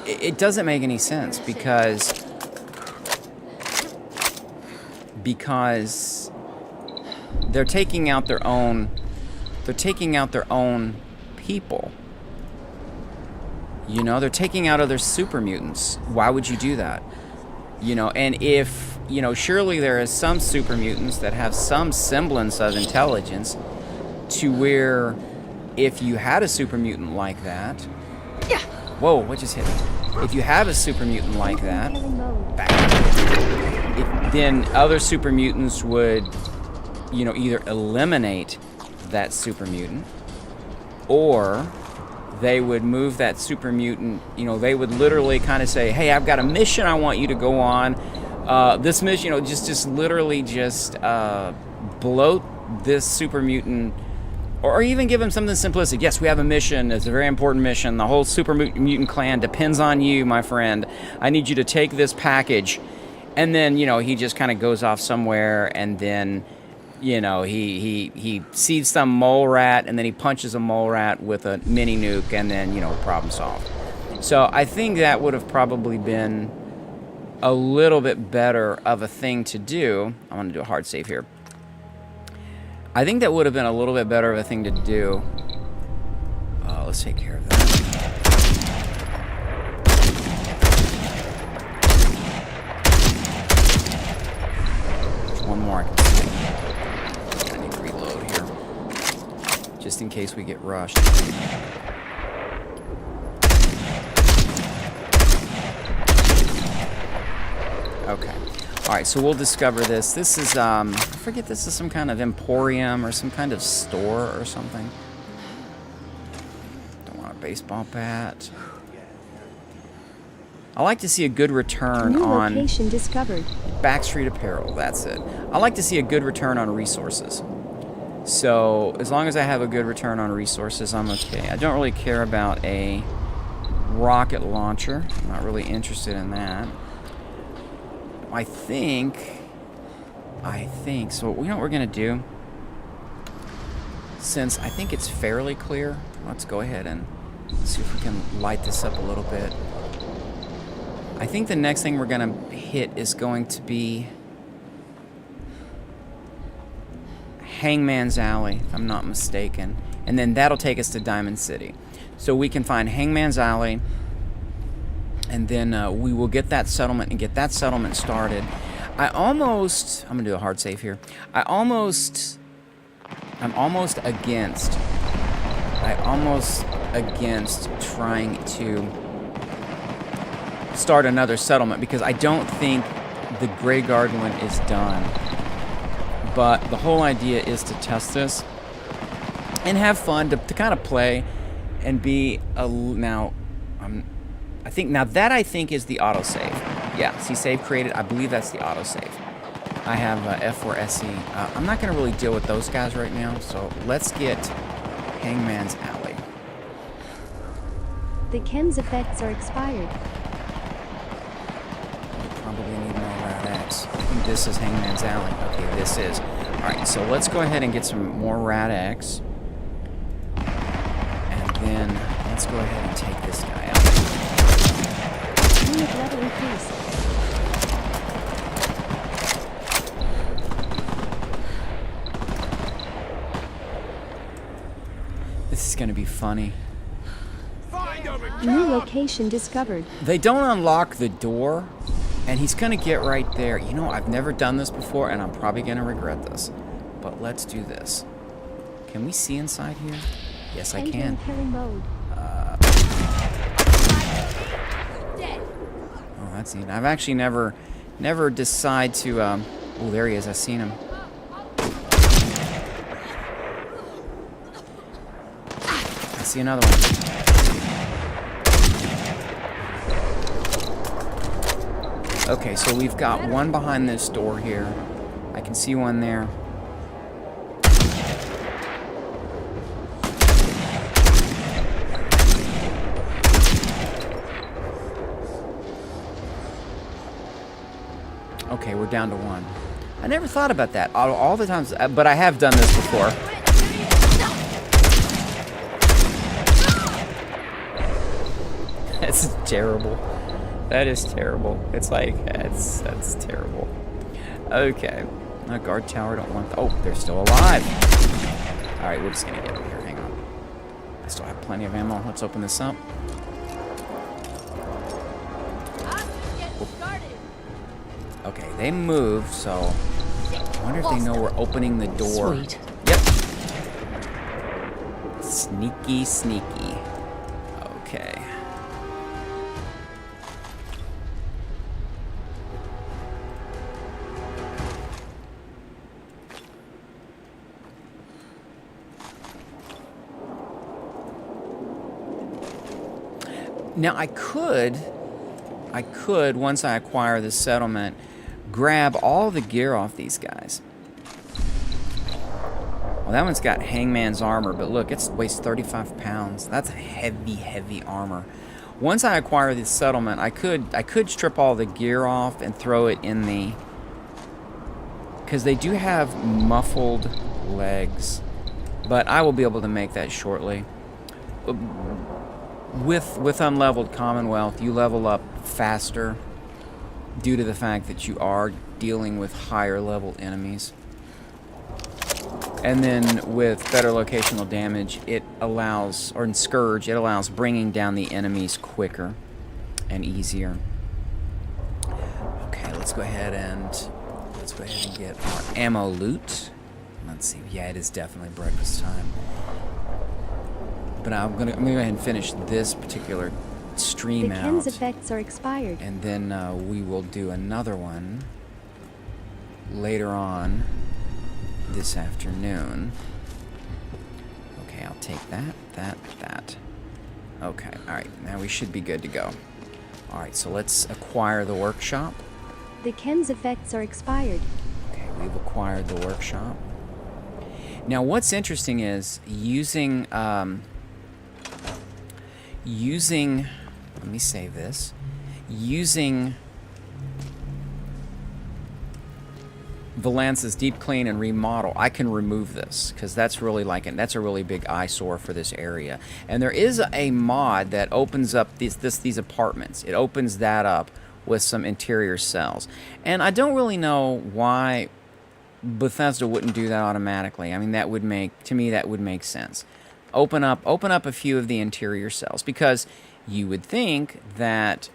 It doesn't make any sense because they're taking out their own people. You know, they're taking out other super mutants. Why would you do that? You know, and if, you know, surely there is some super mutants that have some semblance of intelligence to where if you had a super mutant like that... Yeah. Whoa, what just hit me? If you have a super mutant like that, then other super mutants would, you know, either eliminate that super mutant or they would move that super mutant, you know, they would literally kind of say, hey, I've got a mission I want you to go on. This mission, you know, just literally bloat this super mutant, or even give him something simplistic. Yes, we have a mission. It's a very important mission. The whole super mutant clan depends on you, my friend. I need you to take this package. And then, you know, he just kind of goes off somewhere, and then, you know, he sees some mole rat, and then he punches a mole rat with a mini nuke, and then, you know, problem solved. So I think that would have probably been a little bit better of a thing to do. I want to do a hard save here. I think that would have been a little bit better of a thing to do. Let's take care of that. There's one more I can see. I need to reload here. Just in case we get rushed. Okay. Alright, so we'll discover this. This is, I forget, this is some kind of emporium or some kind of store or something. Don't want a baseball bat. I like to see a good return on... New location discovered. Backstreet Apparel, that's it. I like to see a good return on resources. So, as long as I have a good return on resources, I'm okay. I don't really care about a rocket launcher. I'm not really interested in that. I think, so you know what we're going to do? Since I think it's fairly clear, let's go ahead and see if we can light this up a little bit. I think the next thing we're going to hit is going to be Hangman's Alley, if I'm not mistaken. And then that'll take us to Diamond City. So we can find Hangman's Alley, and then we will get that settlement and get that settlement started. I'm gonna do a hard save here. I'm almost against trying to start another settlement because I don't think the Grey Guard one is done. But the whole idea is to test this and have fun, to kind of play and be I think is the autosave. Yeah, see, save created. I believe that's the autosave. I have F4SE. I'm not going to really deal with those guys right now, so let's get Hangman's Alley. The Ken's effects are expired. Probably need more Rad-X. I think this is Hangman's Alley. Okay, this is. Alright, so let's go ahead and get some more Rad-X. And then let's go ahead and take this guy out. Unit level increased. This is going to be funny. New location discovered. They don't unlock the door, and he's going to get right there. You know, I've never done this before, and I'm probably going to regret this. But let's do this. Can we see inside here? Yes, I can. Entering killing mode. Oh, that's neat. I've actually never decide to, oh, there he is. I've seen him. I see another one. Okay, so we've got one behind this door here. I can see one there. Okay, we're down to one. I never thought about that. All the times, but I have done this before. That's terrible. That is terrible. It's like, that's terrible. Okay. A guard tower, don't want... Oh, they're still alive. Alright, we're just gonna get over here. Hang on. I still have plenty of ammo. Let's open this up. Okay, they move, so... I wonder if they know we're opening the door. Sweet. Yep. Sneaky, sneaky. Okay. Now I could, once I acquire this settlement, grab all the gear off these guys. Well, that one's got hangman's armor, but look, it weighs 35 pounds. That's heavy, heavy armor. Once I acquire this settlement, I could strip all the gear off and throw it in the... Because they do have muffled legs, but I will be able to make that shortly. With unleveled Commonwealth, you level up faster due to the fact that you are dealing with higher level enemies. And then with better locational damage, it allows, or in Scourge, it allows bringing down the enemies quicker and easier. Okay, let's go ahead and get our ammo loot. Let's see. Yeah, it is definitely breakfast time. But I'm gonna go ahead and finish this particular stream out. The Ken's effects are expired. And then we will do another one later on this afternoon. Okay, I'll take that. Okay, alright, now we should be good to go. Alright, so let's acquire the workshop. The Ken's effects are expired. Okay, we've acquired the workshop. Now what's interesting is using, let me save this, using Valance's deep clean and remodel, I can remove this because that's really that's a really big eyesore for this area. And there is a mod that opens up these apartments. It opens that up with some interior cells, and I don't really know why Bethesda wouldn't do that automatically. I mean, that would make sense. Open up a few of the interior cells, because you would think that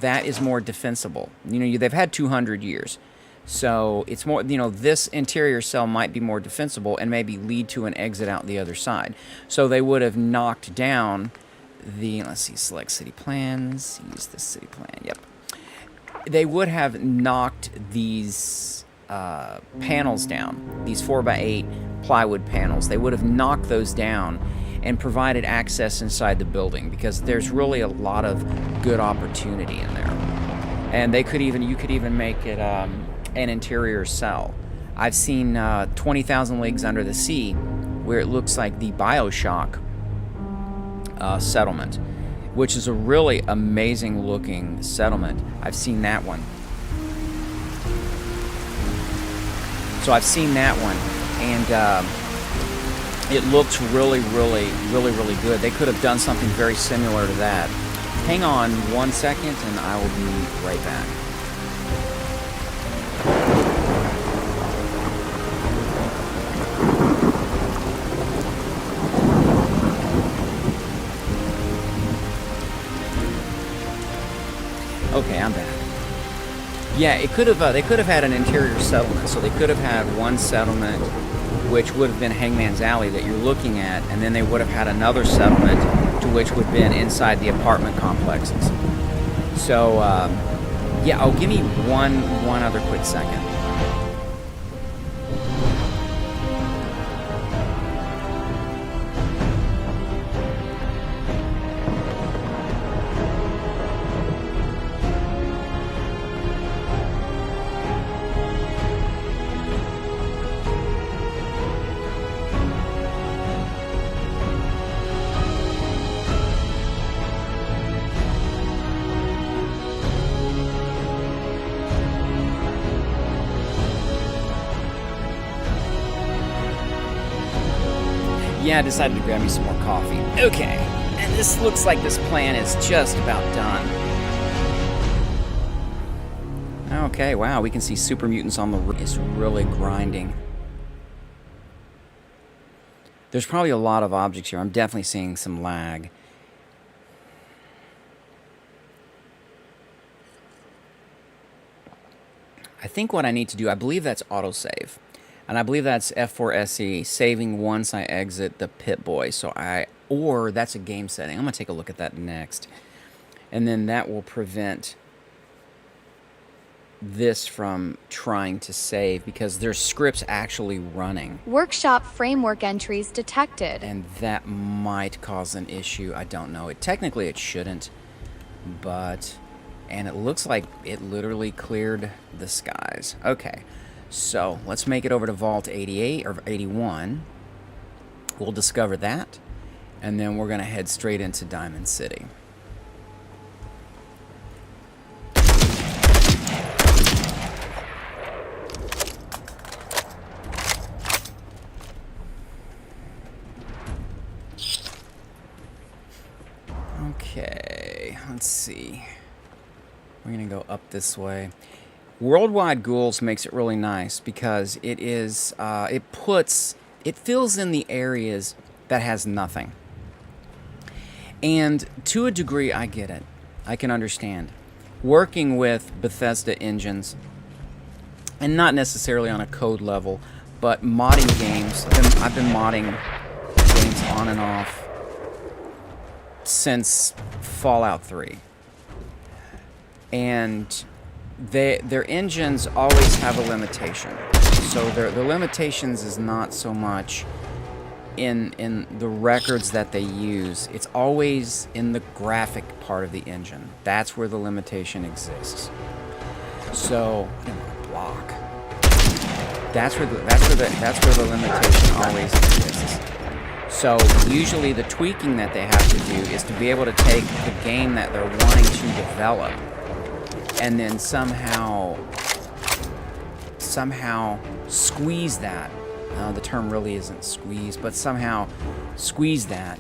is more defensible. You know, they've had 200 years. So it's more, this interior cell might be more defensible and maybe lead to an exit out the other side. So they would have knocked down the, let's see, select city plans, use the city plan, yep. They would have knocked these panels down, these 4x8 plywood panels. They would have knocked those down and provided access inside the building, because there's really a lot of good opportunity in there. And you could even make it an interior cell. I've seen 20,000 Leagues Under the Sea, where it looks like the BioShock settlement, which is a really amazing looking settlement. I've seen that one. So I've seen that one, and it looks really, really, really, really good. They could have done something very similar to that. Hang on 1 second, and I will be right back. Okay, I'm back. Yeah, they could have had an interior settlement, so they could have had one settlement, which would have been Hangman's Alley that you're looking at, and then they would have had another settlement, to which would have been inside the apartment complexes. So, yeah, give me one other quick second. Yeah, I decided to grab me some more coffee. Okay, and this looks like this plan is just about done. Okay, wow, we can see super mutants on the roof. It's really grinding. There's probably a lot of objects here. I'm definitely seeing some lag. I think what I need to do, I believe that's autosave. And I believe that's F4SE, saving once I exit the Pip-Boy. Or that's a game setting. I'm going to take a look at that next. And then that will prevent this from trying to save because there's scripts actually running. Workshop framework entries detected. And that might cause an issue. I don't know. Technically it shouldn't, but... And it looks like it literally cleared the skies. Okay, so let's make it over to Vault 88 or 81. We'll discover that, and then we're going to head straight into Diamond City. Okay, let's see. We're going to go up this way. Worldwide Ghouls makes it really nice because it is, it fills in the areas that has nothing. And to a degree, I get it. I can understand. Working with Bethesda engines, and not necessarily on a code level, but modding games. I've been modding games on and off since Fallout 3. And their engines always have a limitation. So the limitations is not so much in the records that they use. It's always in the graphic part of the engine. That's where the limitation exists. So I didn't want to block. That's where the limitation always exists. So usually the tweaking that they have to do is to be able to take the game that they're wanting to develop and then somehow squeeze that. The term really isn't squeeze, but somehow squeeze that,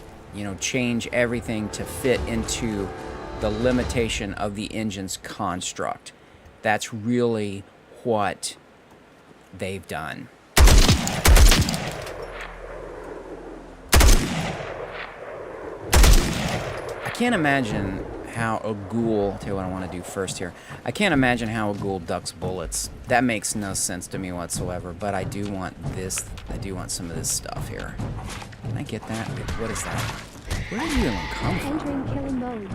change everything to fit into the limitation of the engine's construct. That's really what they've done. I can't imagine how a ghoul, I'll tell you what I want to do first here. I can't imagine how a ghoul ducks bullets. That makes no sense to me whatsoever, but I do want this, I do want some of this stuff here. Can I get that? What is that? Where did you even come from? Entering killing mode.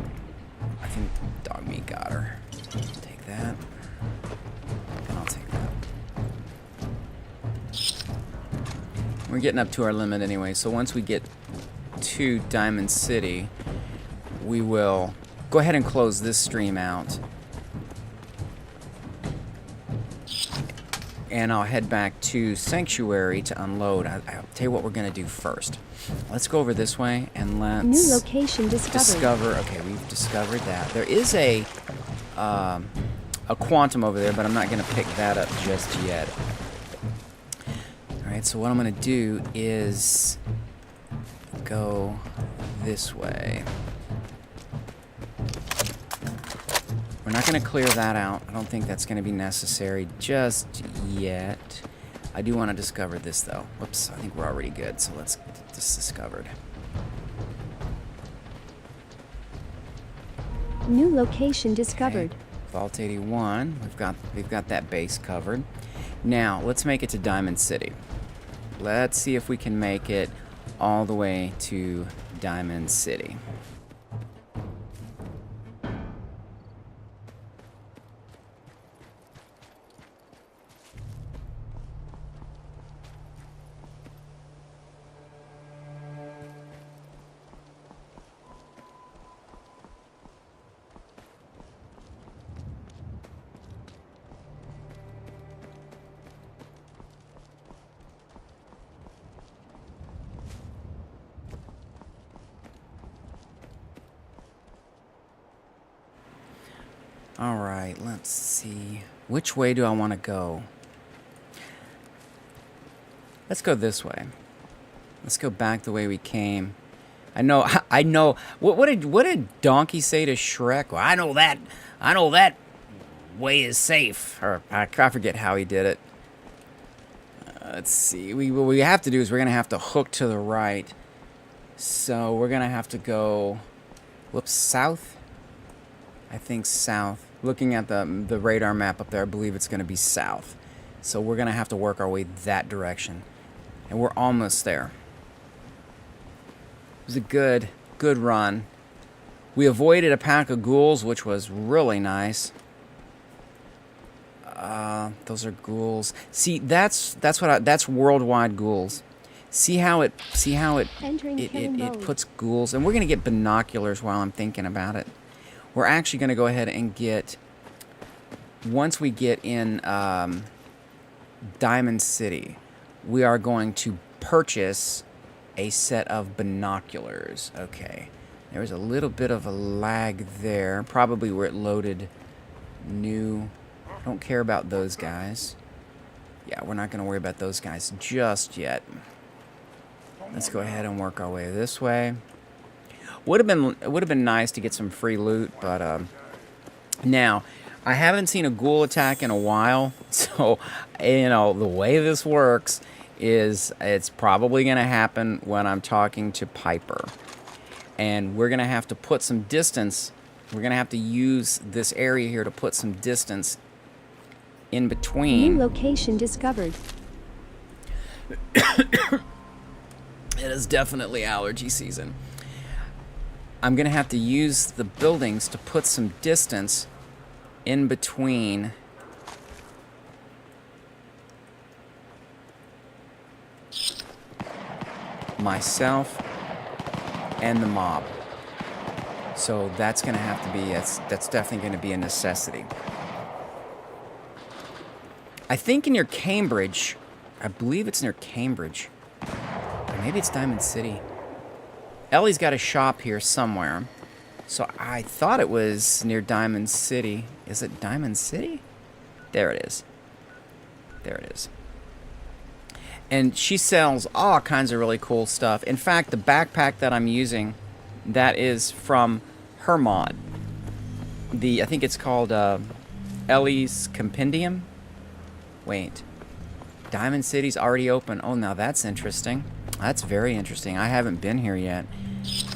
I think dog meat got her. Take that. And I'll take that. We're getting up to our limit anyway, so once we get to Diamond City, we will go ahead and close this stream out. And I'll head back to Sanctuary to unload. I'll tell you what we're going to do first. Let's go over this way and let's... New location discovered. Okay, we've discovered that. There is a quantum over there, but I'm not going to pick that up just yet. Alright, so what I'm going to do is go this way. We're not going to clear that out. I don't think that's going to be necessary just yet. I do want to discover this, though. Whoops, I think we're already good, so let's get this discovered. New location discovered. Okay. Vault 81. We've got that base covered. Now, let's make it to Diamond City. Let's see if we can make it all the way to Diamond City. Alright, let's see. Which way do I want to go? Let's go this way. Let's go back the way we came. I know. I know. What did Donkey say to Shrek? Well, I know that. I know that way is safe. Or I forget how he did it. Let's see. What we have to do is we're gonna have to hook to the right. So we're gonna have to go. Whoops, south. I think south. Looking at the radar map up there, I believe it's gonna be south. So we're gonna have to work our way that direction, and we're almost there. It was a good run. We avoided a pack of ghouls, which was really nice. Those are ghouls. See, that's worldwide ghouls. See how it puts ghouls, and we're gonna get binoculars while I'm thinking about it. We're actually gonna go ahead and get, once we get in Diamond City, we are going to purchase a set of binoculars. Okay, there was a little bit of a lag there, probably where it loaded new. I don't care about those guys. Yeah, we're not going to worry about those guys just yet. Let's go ahead and work our way this way. Would have been nice to get some free loot, but now I haven't seen a ghoul attack in a while, so the way this works is it's probably going to happen when I'm talking to Piper. And we're going to have to put some distance. We're going to have to use this area here to put some distance in between. New location discovered. It is definitely allergy season. I'm going to have to use the buildings to put some distance in between myself and the mob. So that's going to have to be, that's definitely going to be a necessity. I think near Cambridge, I believe it's near Cambridge. Or maybe it's Diamond City. Ellie's got a shop here somewhere. So I thought it was near Diamond City. Is it Diamond City? There it is. There it is. And she sells all kinds of really cool stuff. In fact, the backpack that I'm using, that is from her mod. I think it's called Ellie's Compendium. Wait. Diamond City's already open. Oh, now that's interesting. That's very interesting. I haven't been here yet.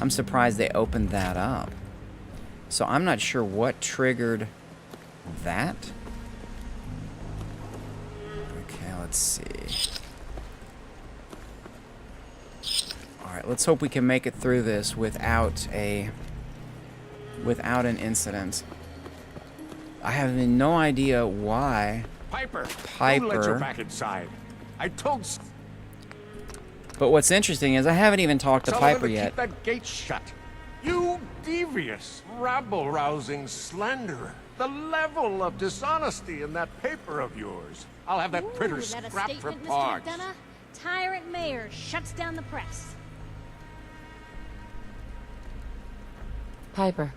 I'm surprised they opened that up. So I'm not sure what triggered that. Okay, let's see. Alright, let's hope we can make it through this without an incident. I have no idea why Piper, Piper. don't let your back inside. I told. But what's interesting is I haven't even talked to Tell her Piper to yet. Keep that gate shut. You devious, rabble-rousing slanderer. The level of dishonesty in that paper of yours. I'll have that printer Is that a scrapped for statement, Mr. parts. McDonough? Tyrant mayor shuts down the press. Piper.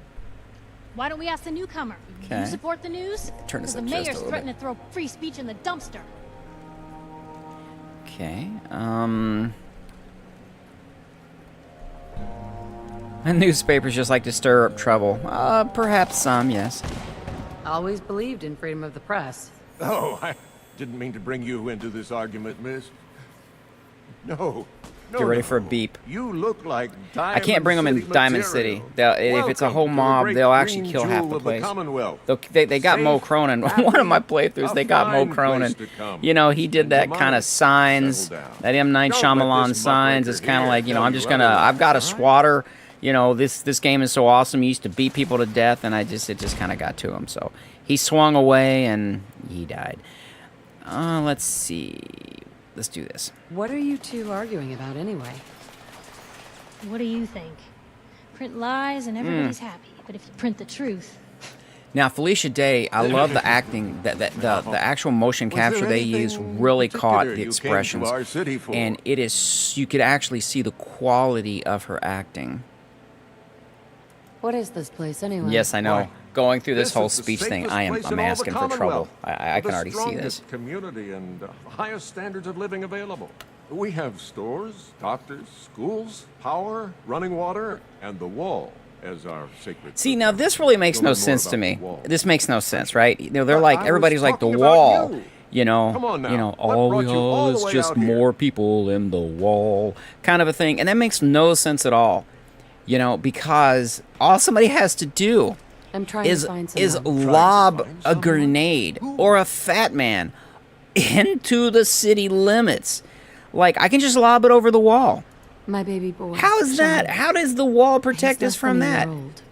Why don't we ask the newcomer? Okay. You support the news? Turn this The up just a mayor's little threatening to throw free speech in the dumpster. Okay, and newspapers just like to stir up trouble. Perhaps some, yes. Always believed in freedom of the press. Oh, I didn't mean to bring you into this argument, miss. No. Get ready for a beep. You look like I can't bring them in Diamond City. If it's a whole mob, they'll actually kill half the place. They got Mo Cronin. One of my playthroughs, they got Mo Cronin. You know, he did that kind of signs, that M. Night Shyamalan signs. It's kind of like, I've got a swatter. You know, this game is so awesome. He used to beat people to death, and it just kind of got to him. So he swung away, and he died. Let's see. Let's do this. What are you two arguing about anyway? What do you think? Print lies and everybody's happy, but if you print the truth... Now, Felicia Day, I love the acting, the actual motion capture they use really caught the expressions. And it is, you could actually see the quality of her acting. What is this place anyway? Yes, I know. Why, Going through this whole is the speech thing, safest place I'm in all the asking for trouble. Commonwealth. I can The already see this. strongest community and highest standards of living available. We have stores, doctors, schools, power, running water, and the wall as our sacred. See, now this really makes You'll no learn more sense to about me. the wall. This makes no sense, right? You know, they're But like, I was everybody's like the talking about wall. you. You know, Come on now. you know, What all we brought you all are the is way just out here? more people in the wall, kind of a thing, and that makes no sense at all. You know, because all somebody has to do I'm trying is to find someone. lob find a someone? grenade Who? or a fat man into the city limits. Like, I can just lob it over the wall. My baby boy. How is that? Sean. How does the wall He's protect us less from than a year that? old.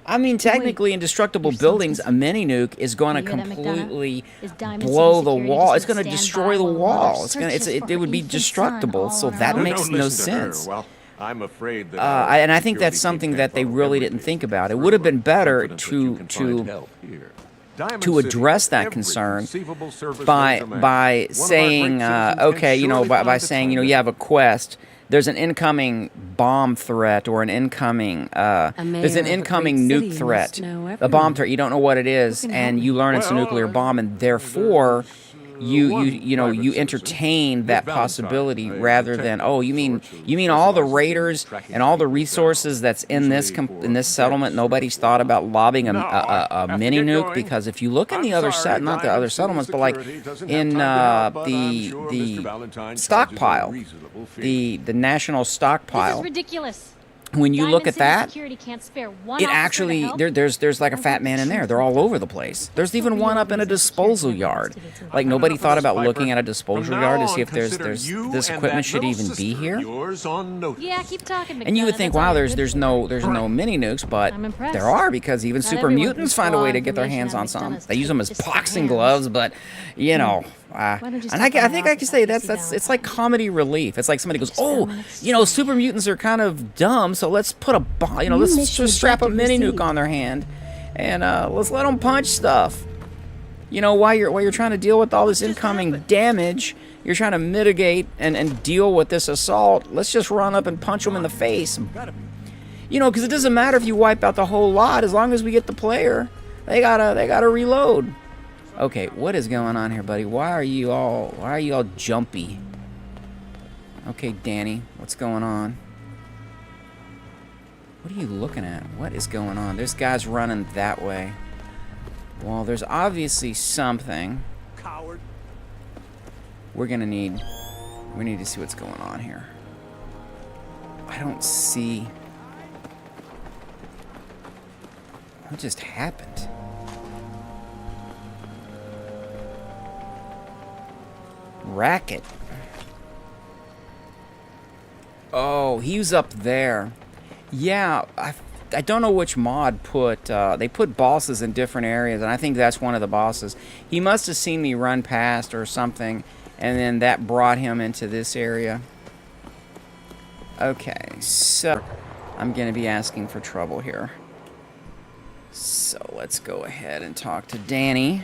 I mean, technically, indestructible you're so buildings, a specific. mini nuke is going to You hear that, McDonough? completely Is Diamond blow City the Security wall. just It's going to gonna stand destroy by the while wall. mother It's going searches to. for It her would be infant son destructible. all So on her that own? makes Don't no listen to her. sense. Well, I'm afraid that our And I think that's security something team that they can't really follow didn't every think case about. It through, would have but been better confident that you can find help here. Diamond to City address has that every concern conceivable service by known to man. by One of our saying great citizens can okay, you know, surely by find the saying, you know, time you have a quest. There's an incoming bomb threat or an incoming there's an mayor of a incoming great nuke city must threat, know a bomb everyone. threat. You don't know what it is, Who can and help you me? learn it's a Well, nuclear bomb, and therefore you one you private entertain citizen, that Miss possibility Valentine, a rather than, detective oh, of you mean sorts who all the specializes in raiders tracking and all the people resources down, that's in this usually for in this dead settlement. Nobody's thought about lobbing No, I a have to mini get nuke, going. because if you look in I'm the other sorry, not the Diamond other City settlements, but like Security doesn't in have time to help, but I'm the sure Mr. Valentine charges a stockpile, reasonable fee. the national This is stockpile. ridiculous. When you look Diamond at City that, Security can't spare one it officer to actually help? there's like a fat man in there. They're all over the place. There's even one up in a disposal yard. Like, nobody thought about looking at a disposal yard to see if there's this equipment should even be here. Yeah, keep talking, And you would McDonough, think, that's all wow, you're there's good no for. mini nukes, but I'm impressed. there are, because even Not super everyone mutants can find a way claw to get their information hands out on of some. McDonough's They use them as just boxing hands. gloves, but you know. Why don't you And step I in my think I can office say after that's you see it's like comedy relief. It's like somebody goes, oh, Valentine's you know, super mutants are kind of dumb, so let's put a let's mission just strap a objective mini nuke received. on their hand, and let's let them punch stuff. You know, while you're trying to deal with all this incoming damage, you're trying to mitigate and deal with this assault. Let's just run up and punch them in the face. You know, because it doesn't matter if you wipe out the whole lot, as long as we get the player. They gotta reload. Okay, what is going on here, buddy? Why are you all jumpy? Okay, Danny, what's going on? What are you looking at? What is going on? There's guys running that way. Well, there's obviously something. Coward. We need to see what's going on here. I don't see. What just happened? Racket. Oh, he was up there. Yeah, I don't know which mod put, they put bosses in different areas, and I think that's one of the bosses. He must have seen me run past or something, and then that brought him into this area. Okay, so I'm going to be asking for trouble here. So let's go ahead and talk to Danny.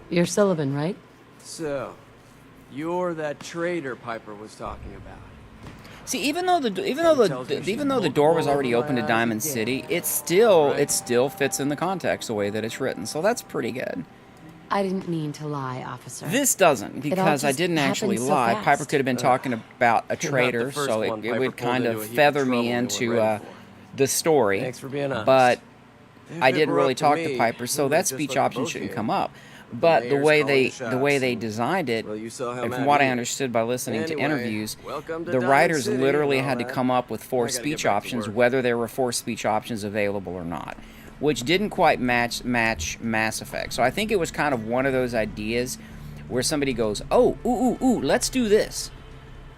You're Sullivan, right? So, you're that traitor Piper was talking about. See, even though the door was already open to Diamond City, it still fits in the context the way that it's written. So that's pretty good. I didn't mean to lie, officer. This doesn't, because I just didn't actually happened so lie. fast. Piper could have been talking about a You're not the traitor, first so one it Piper would pulled kind into of a heap of feather trouble me we weren't into ready for. the story. Thanks for being honest. But If I it didn't were really up to talk to me, Piper, so we that would've just speech let the option both shouldn't here. come up. But the mayor's way calling the they shots. designed it, Well, you saw how and from mad what I he is. understood by listening to Anyway, interviews, welcome to the Diamond writers City literally and all had to that. come up with I 4 gotta get speech back to options, work. whether there were 4 speech options available or not, which didn't quite match Mass Effect. So I think it was kind of one of those ideas where somebody goes, oh, ooh, let's do this.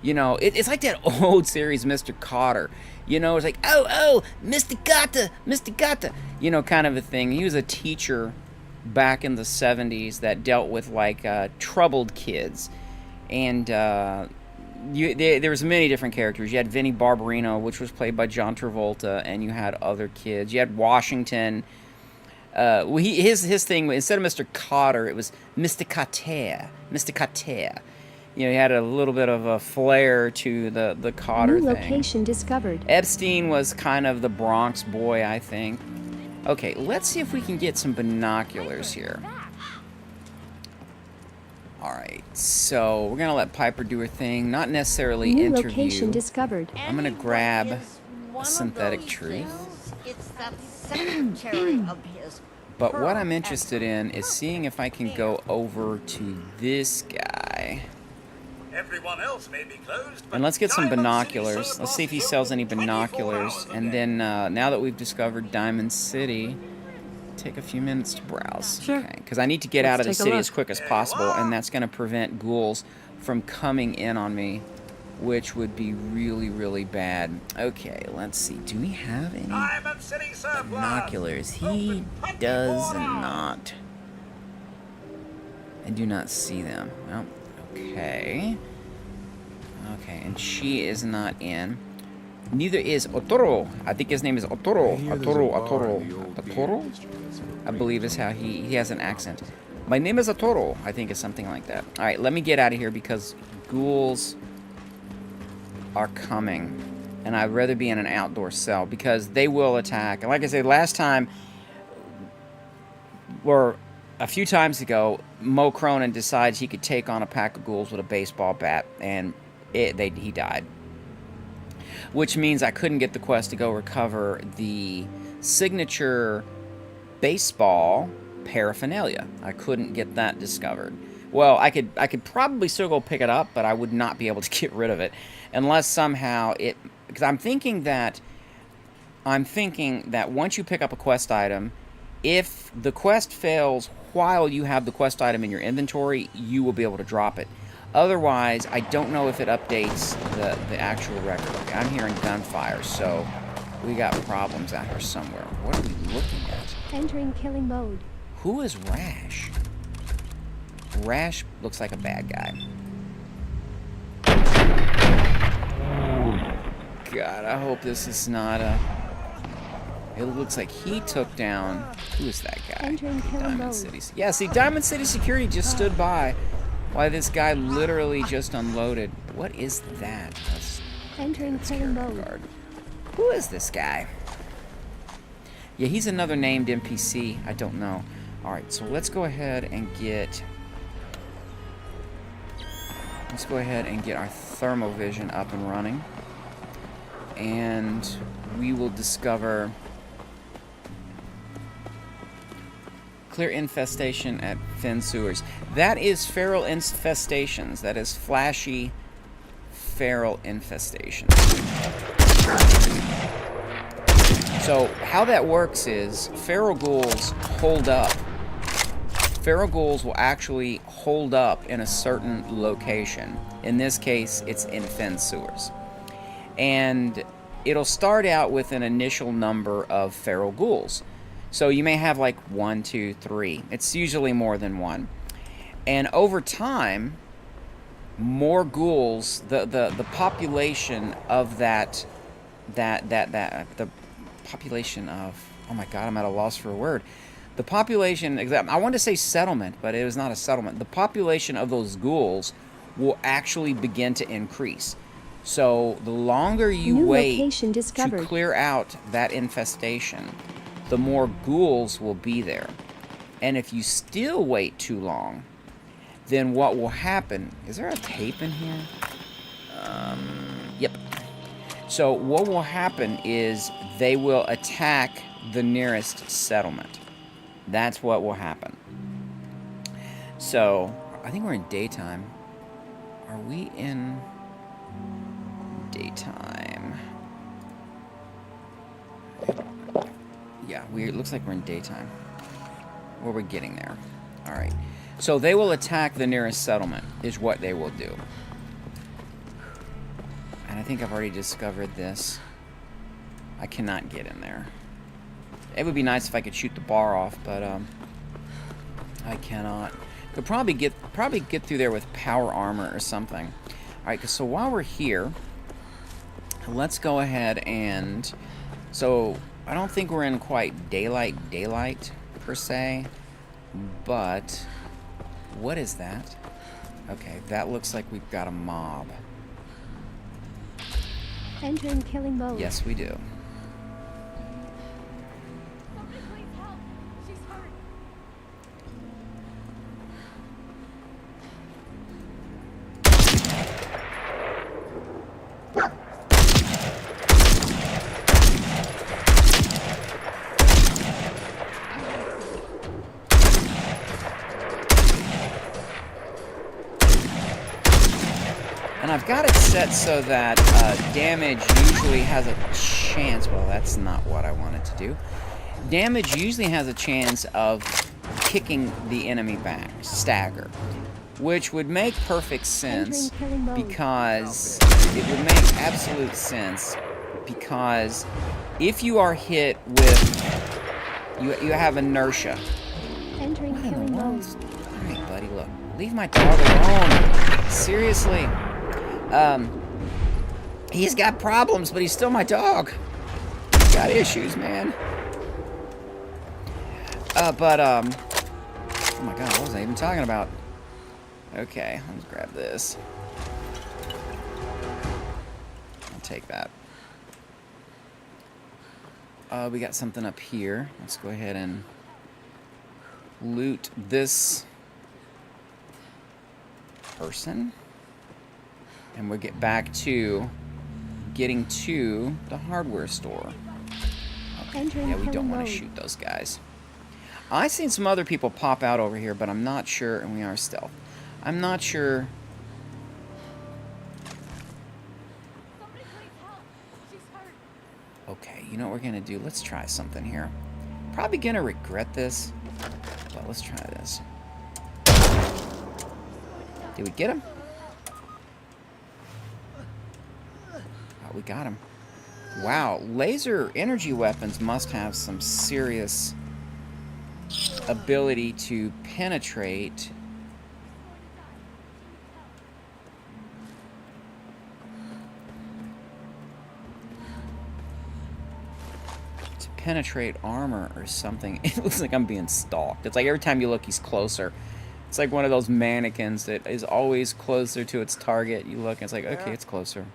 You know, it's like that old series, Mr. Cotter. You know, it's like, oh, Mr. Gata, you know, kind of a thing. He was a teacher back in the 70s that dealt with, like, troubled kids. And there was many different characters. You had Vinnie Barbarino, which was played by John Travolta, and you had other kids. You had Washington. His thing, instead of Mr. Cotter, it was Mr. Cater. You know, he had a little bit of a flair to the Cotter New thing. location discovered. Epstein was kind of the Bronx boy, I think. Okay, let's see if we can get some binoculars here. Alright. Alright, so we're gonna let Piper do her thing. Not necessarily New interview. location discovered. I'm gonna grab a synthetic truth. It's that secretary of his. But what I'm interested in is seeing if I can go over to this guy. Everyone else may be closed, but And let's get some Diamond binoculars. City Let's see if he surplus sells any open 24 binoculars. hours a And day. then now that we've discovered Diamond City, take a few minutes to browse. Sure. Okay, because I need to get out of the Let's take a city look. as quick as possible, and that's going to prevent ghouls from coming in on me, which would be really, really bad. Okay, let's see. Do we have any Diamond City surplus. binoculars? He Open 24 does hours. not. I do not see them. Well, okay. Okay, and she is not in. Neither is Otoro. I think his name is Otoro. Otoro? I believe is how he has an accent. My name is Otoro. I think it's something like that. All right, let me get out of here because ghouls are coming. And I'd rather be in an outdoor cell because they will attack. And like I said, last time, or a few times ago, Mo Cronin decides he could take on a pack of ghouls with a baseball bat, and he died. Which means I couldn't get the quest to go recover the signature baseball paraphernalia. I couldn't get that discovered. Well, I could probably still go pick it up, but I would not be able to get rid of it unless somehow it. Because I'm thinking that once you pick up a quest item, if the quest fails while you have the quest item in your inventory, you will be able to drop it. Otherwise, I don't know if it updates the actual record. Okay, I'm hearing gunfire, so we got problems out here somewhere. What are we looking at? Entering killing mode. Who is Rash? Rash looks like a bad guy. God, I hope this is not a... It looks like he took down... Who is that guy? Entering killing Diamond mode. City. Yeah, see, Diamond City Security just stood by while this guy literally just unloaded. What is that? Entering killing mode. Guard. Who is this guy? Yeah, he's another named NPC. I don't know. Alright, so let's go ahead and get... Let's go ahead and get our thermovision up and running. And we will discover... Clear infestation at Fen Sewers. That is feral infestations. That is flashy feral infestations. So how that works is feral ghouls hold up. Feral ghouls will actually hold up in a certain location. In this case, it's in Fen Sewers. And it'll start out with an initial number of feral ghouls. So you may have like 1, 2, 3. It's usually more than one. And over time, more ghouls, the population of the population of, oh my god, I'm at a loss for a word. The population, I want to say settlement, but it was not a settlement. The population of those ghouls will actually begin to increase. So the longer you New wait location discovered. to clear out that infestation, the more ghouls will be there. And if you still wait too long, then what will happen... Is there a tape in here? Yep. So what will happen is they will attack the nearest settlement. That's what will happen. So, I think we're in daytime. Are we in daytime? Yeah, it looks like we're in daytime. Or we're getting there. Alright. So they will attack the nearest settlement, is what they will do. And I think I've already discovered this. I cannot get in there. It would be nice if I could shoot the bar off, but I cannot. Could probably get through there with power armor or something. Alright, so while we're here, let's go ahead and... So, I don't think we're in quite daylight, per se. But, what is that? Okay, that looks like we've got a mob. Entering killing mode. Yes, we do. I've got it set so that damage usually has a chance. Well, that's not what I wanted to do. Damage usually has a chance of kicking the enemy back, stagger, which would make perfect sense because it would make absolute sense because if you are hit with, you have inertia. Entering killing mode. Alright, buddy, look. Leave my dog alone. Seriously. He's got problems, but he's still my dog. He's got issues, man. Oh my god, what was I even talking about? Okay, let's grab this. I'll take that. We got something up here. Let's go ahead and loot this person. And we'll get back to getting to the hardware store. Okay. Yeah, we don't want to shoot those guys. I've seen some other people pop out over here, but I'm not sure, and we are stealth. I'm not sure. Okay, you know what we're gonna do? Let's try something here. Probably gonna regret this, but let's try this. Did we get him? Oh, we got him. Wow, laser energy weapons must have some serious ability to penetrate. Penetrate armor or something. It looks like I'm being stalked. It's like every time you look, he's closer. It's like one of those mannequins that is always closer to its target. You look, and it's like, okay, it's closer.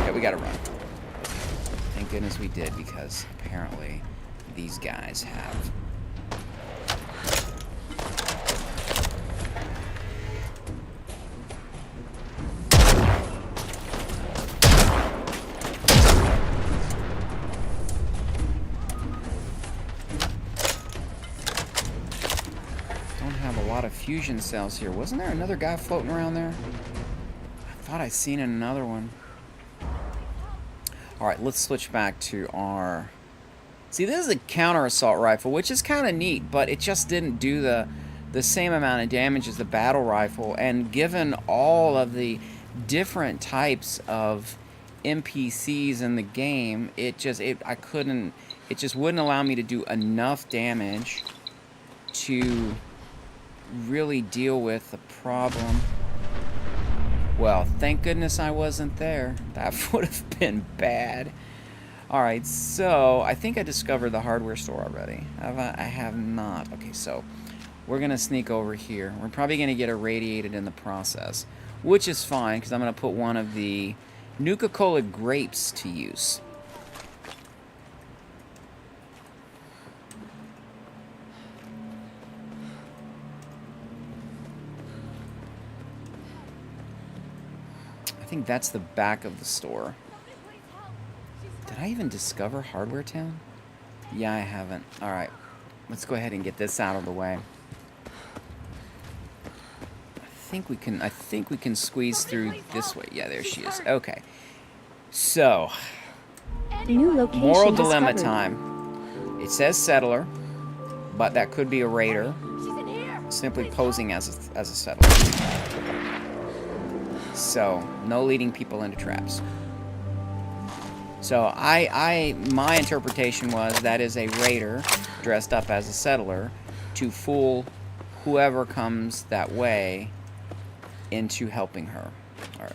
Okay, we gotta run. Thank goodness we did, because apparently these guys have... fusion cells here. Wasn't there another guy floating around there? I thought I'd seen another one. Alright, let's switch back to our... See, this is a counter-assault rifle, which is kind of neat, but it just didn't do the same amount of damage as the battle rifle, and given all of the different types of NPCs in the game, it just wouldn't allow me to do enough damage to really deal with the problem. Well, thank goodness I wasn't there. That would have been bad. Alright, so I think I discovered the hardware store already. I have not. Okay, so we're gonna sneak over here. We're probably gonna get irradiated in the process, which is fine because I'm gonna put one of the Nuka-Cola grapes to use. I think that's the back of the store. Did I even discover Hardware Town? Yeah, I haven't. Alright. Let's go ahead and get this out of the way. I think we can squeeze through this way. Yeah, there she is. Okay. So, New location moral dilemma discovered. time. It says settler, but that could be a raider simply posing as a settler. So, no leading people into traps. So, my interpretation was that is a raider dressed up as a settler to fool whoever comes that way into helping her.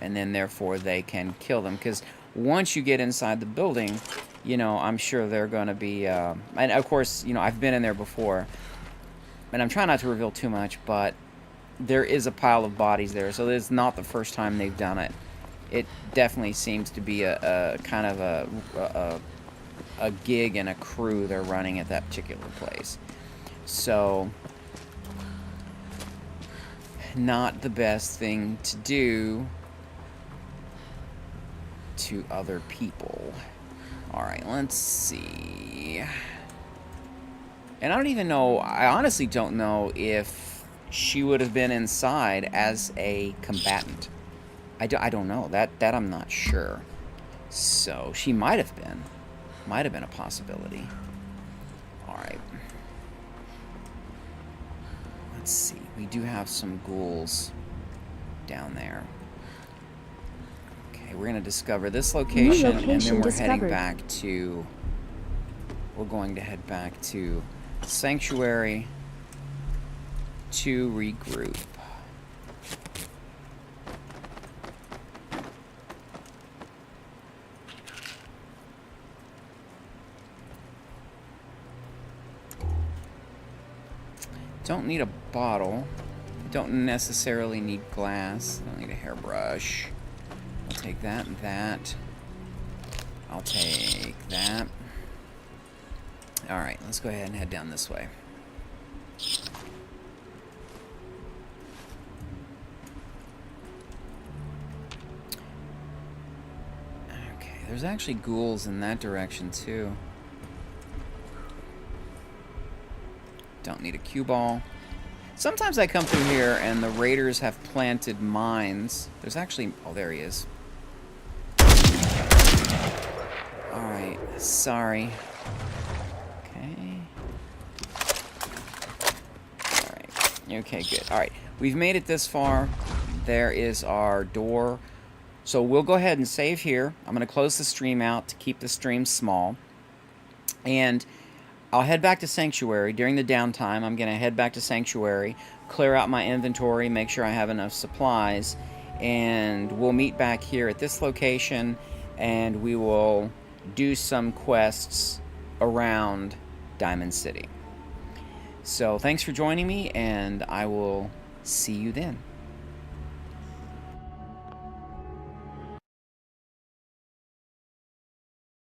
And then, therefore, they can kill them. Because once you get inside the building, you know, I'm sure they're going to be... and, of course, you know, I've been in there before. And I'm trying not to reveal too much, but... there is a pile of bodies there, so this is not the first time they've done it. It definitely seems to be a kind of a gig and a crew they're running at that particular place. So, not the best thing to do to other people. Alright, let's see. And I don't even know, I honestly don't know if she would have been inside as a combatant. I don't know. That I'm not sure. So, she might have been. Might have been a possibility. Alright. Let's see. We do have some ghouls down there. Okay, we're going to discover this location, and then we're heading back to... We're going to head back to Sanctuary to regroup. Don't need a bottle. Don't necessarily need glass. Don't need a hairbrush. I'll take that and that. I'll take that. Alright, let's go ahead and head down this way. Okay, there's actually ghouls in that direction too. Don't need a cue ball. Sometimes I come through here and the raiders have planted mines. There's actually... Oh, there he is. Alright, sorry. Okay. Alright. Okay, good. Alright, we've made it this far. There is our door. So we'll go ahead and save here. I'm going to close the stream out to keep the stream small. And... I'll head back to Sanctuary. During the downtime, I'm going to head back to Sanctuary, clear out my inventory, make sure I have enough supplies, and we'll meet back here at this location, and we will do some quests around Diamond City. So, thanks for joining me, and I will see you then.